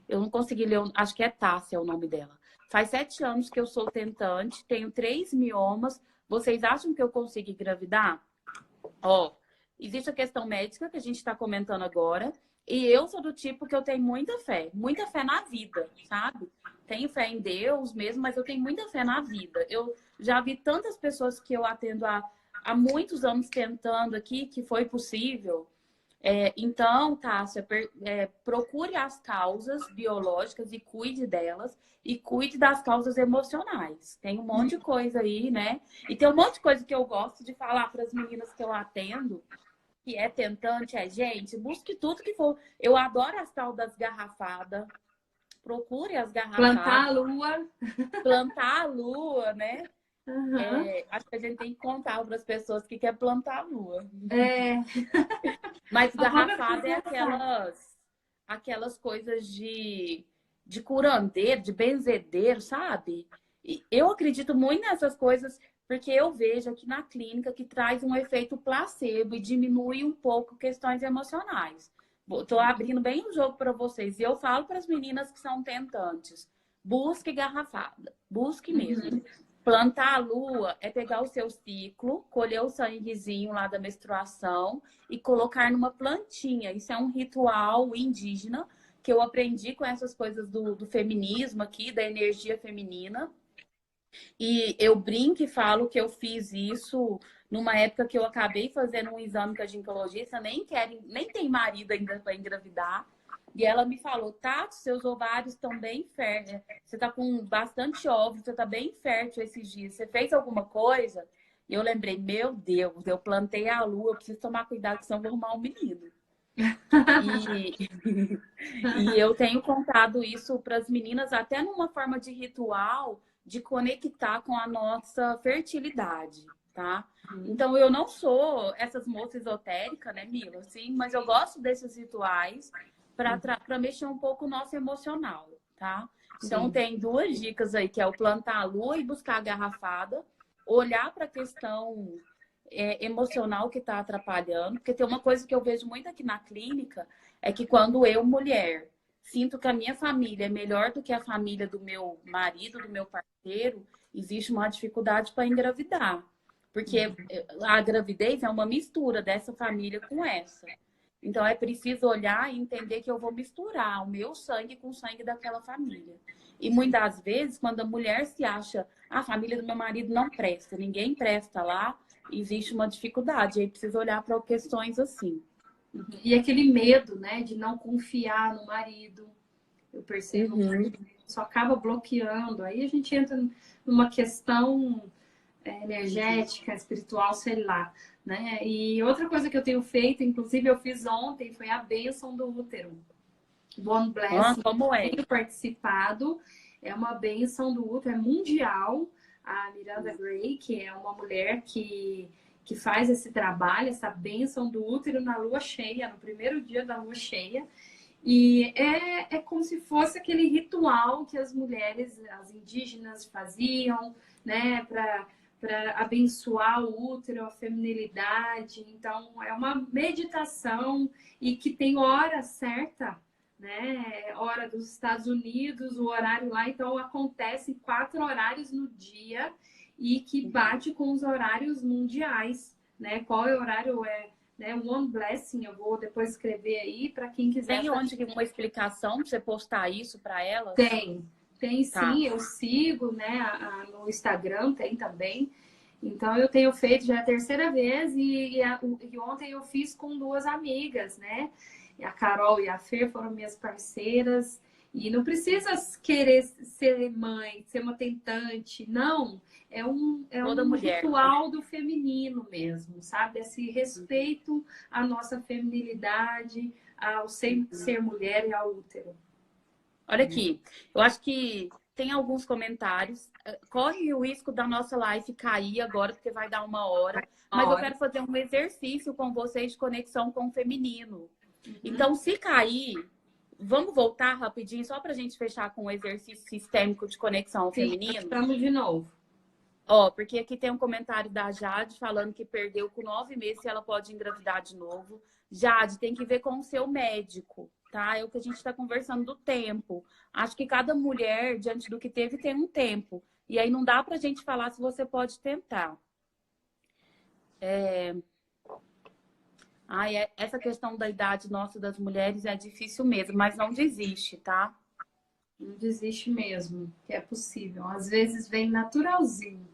Eu não consegui ler, acho que é Tássia o nome dela. Faz 7 anos que eu sou tentante, tenho 3 miomas. Vocês acham que eu consigo engravidar? Existe a questão médica que a gente está comentando agora. E eu sou do tipo que eu tenho muita fé na vida, sabe? Tenho fé em Deus mesmo, mas eu tenho muita fé na vida. Eu já vi tantas pessoas que eu atendo há muitos anos tentando aqui que foi possível. Então, Tássia, procure as causas biológicas e cuide delas e cuide das causas emocionais. Tem um monte de coisa aí, né? E tem um monte de coisa que eu gosto de falar para as meninas que eu atendo, que é tentante, gente, busque tudo que for. Eu adoro as tal das garrafadas. Procure as garrafadas. Plantar a lua. Plantar a lua, né? Uhum. Acho que a gente tem que contar para as pessoas que quer plantar a lua. Mas Agora garrafada é aquelas coisas de curandeiro, de benzedeiro, sabe? E eu acredito muito nessas coisas porque eu vejo aqui na clínica que traz um efeito placebo e diminui um pouco questões emocionais. Estou abrindo bem o jogo para vocês. E eu falo para as meninas que são tentantes: busque garrafada, busque mesmo. Plantar a lua é pegar o seu ciclo, colher o sanguezinho lá da menstruação e colocar numa plantinha. Isso é um ritual indígena que eu aprendi com essas coisas do feminismo aqui, da energia feminina. E eu brinco e falo que eu fiz isso numa época que eu acabei fazendo um exame com a ginecologista, nem tem marido ainda para engravidar. E ela me falou, Tati, seus ovários estão bem férteis. Você está com bastante óvulo, você está bem fértil esses dias. Você fez alguma coisa? E eu lembrei, meu Deus, eu plantei a lua, eu preciso tomar cuidado, senão eu vou arrumar um menino. E, e eu tenho contado isso para as meninas até numa forma de ritual de conectar com a nossa fertilidade, tá? Então eu não sou essas moças esotéricas, né, Mila? Assim, mas eu gosto desses rituais para mexer um pouco o nosso emocional, tá? Então Sim. tem duas dicas aí, que é o plantar a lua e buscar a garrafada, olhar para a questão emocional que está atrapalhando, porque tem uma coisa que eu vejo muito aqui na clínica, é que quando eu, mulher, sinto que a minha família é melhor do que a família do meu marido, do meu parceiro, existe uma dificuldade para engravidar. Porque a gravidez é uma mistura dessa família com essa. Então é preciso olhar e entender que eu vou misturar o meu sangue com o sangue daquela família. E muitas vezes, quando a mulher se acha, a família do meu marido não presta, ninguém presta lá, existe uma dificuldade. Aí precisa olhar para questões assim. E aquele medo, né, de não confiar no marido. Eu percebo que isso acaba bloqueando. Aí a gente entra numa questão energética, espiritual, sei lá, né? E outra coisa que eu tenho feito, inclusive eu fiz ontem, foi a bênção do útero. One Blessing, Como é? tenho participado, é uma bênção do útero, é mundial. A Miranda Gray, que é uma mulher que faz esse trabalho, essa bênção do útero na lua cheia, no primeiro dia da lua cheia. E é como se fosse aquele ritual que as mulheres, as indígenas faziam, né, para abençoar o útero, a feminilidade. Então, é uma meditação e que tem hora certa, né? Hora dos Estados Unidos, o horário lá, então acontece 4 horários no dia e que bate com os horários mundiais, né? Qual é o horário? Né? One Blessing, eu vou depois escrever aí para quem quiser. Tem onde uma explicação para você postar isso para elas? Tem Tá. sim, eu sigo, né? No Instagram tem também. Então eu tenho feito já a terceira vez e ontem eu fiz com 2 amigas, né? A Carol e a Fer foram minhas parceiras. E não precisa querer ser mãe, ser uma tentante, não. É Toda um mulher. ritual do feminino mesmo, sabe? Esse respeito à nossa feminilidade, ao ser mulher e ao útero. Olha aqui, eu acho que tem alguns comentários. Corre o risco da nossa live cair agora, porque vai dar 1 hora. Mas eu quero fazer um exercício com vocês de conexão com o feminino. Então, se cair, vamos voltar rapidinho, só para a gente fechar com o exercício sistêmico de conexão ao feminino? Estamos de novo. Porque aqui tem um comentário da Jade falando que perdeu com 9 meses, se ela pode engravidar de novo. Jade, tem que ver com o seu médico, tá? É o que a gente está conversando do tempo. Acho que cada mulher, diante do que teve, tem um tempo. E aí não dá pra gente falar se você pode tentar. Essa questão da idade nossa das mulheres é difícil mesmo, mas não desiste, tá? Não desiste mesmo, que é possível. Às vezes vem naturalzinho.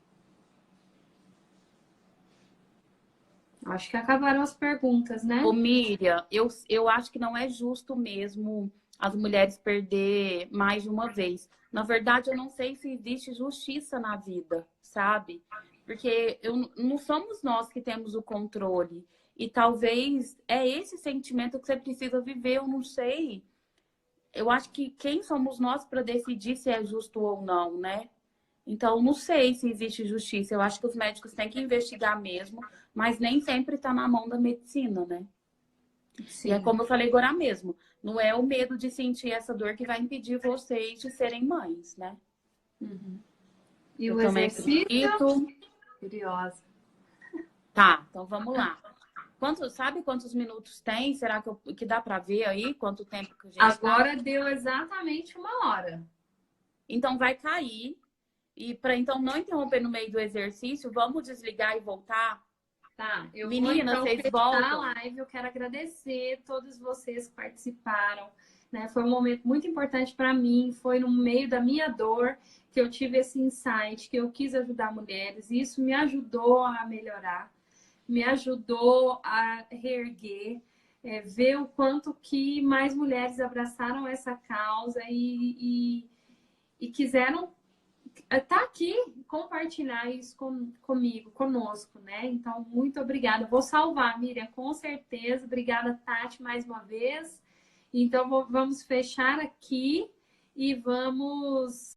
Acho que acabaram as perguntas, né? Ô, Miriam, eu acho que não é justo mesmo as mulheres perder mais de uma vez. Na verdade, eu não sei se existe justiça na vida, sabe? Porque não somos nós que temos o controle. E talvez é esse sentimento que você precisa viver, eu não sei. Eu acho que quem somos nós para decidir se é justo ou não, né? Então, não sei se existe justiça. Eu acho que os médicos têm que investigar mesmo, mas nem sempre está na mão da medicina, né? Sim. E é como eu falei agora mesmo, não é o medo de sentir essa dor que vai impedir vocês de serem mães, né? E o exercício? Curiosa. Tá, então vamos lá. Sabe quantos minutos tem? Será que dá para ver aí quanto tempo que a gente Agora deu exatamente 1 hora. Então vai cair. E para então não interromper no meio do exercício, vamos desligar e voltar? Tá, eu Meninas, vou então vocês fechar voltam. a live. Eu quero agradecer a todos vocês que participaram. Né? Foi um momento muito importante para mim. Foi no meio da minha dor que eu tive esse insight, que eu quis ajudar mulheres. E isso me ajudou a melhorar, me ajudou a reerguer, ver o quanto que mais mulheres abraçaram essa causa e quiseram tá aqui compartilhar isso comigo, conosco, né? Então, muito obrigada. Vou salvar, Miriam, com certeza. Obrigada, Tati, mais uma vez. Então, vamos fechar aqui e vamos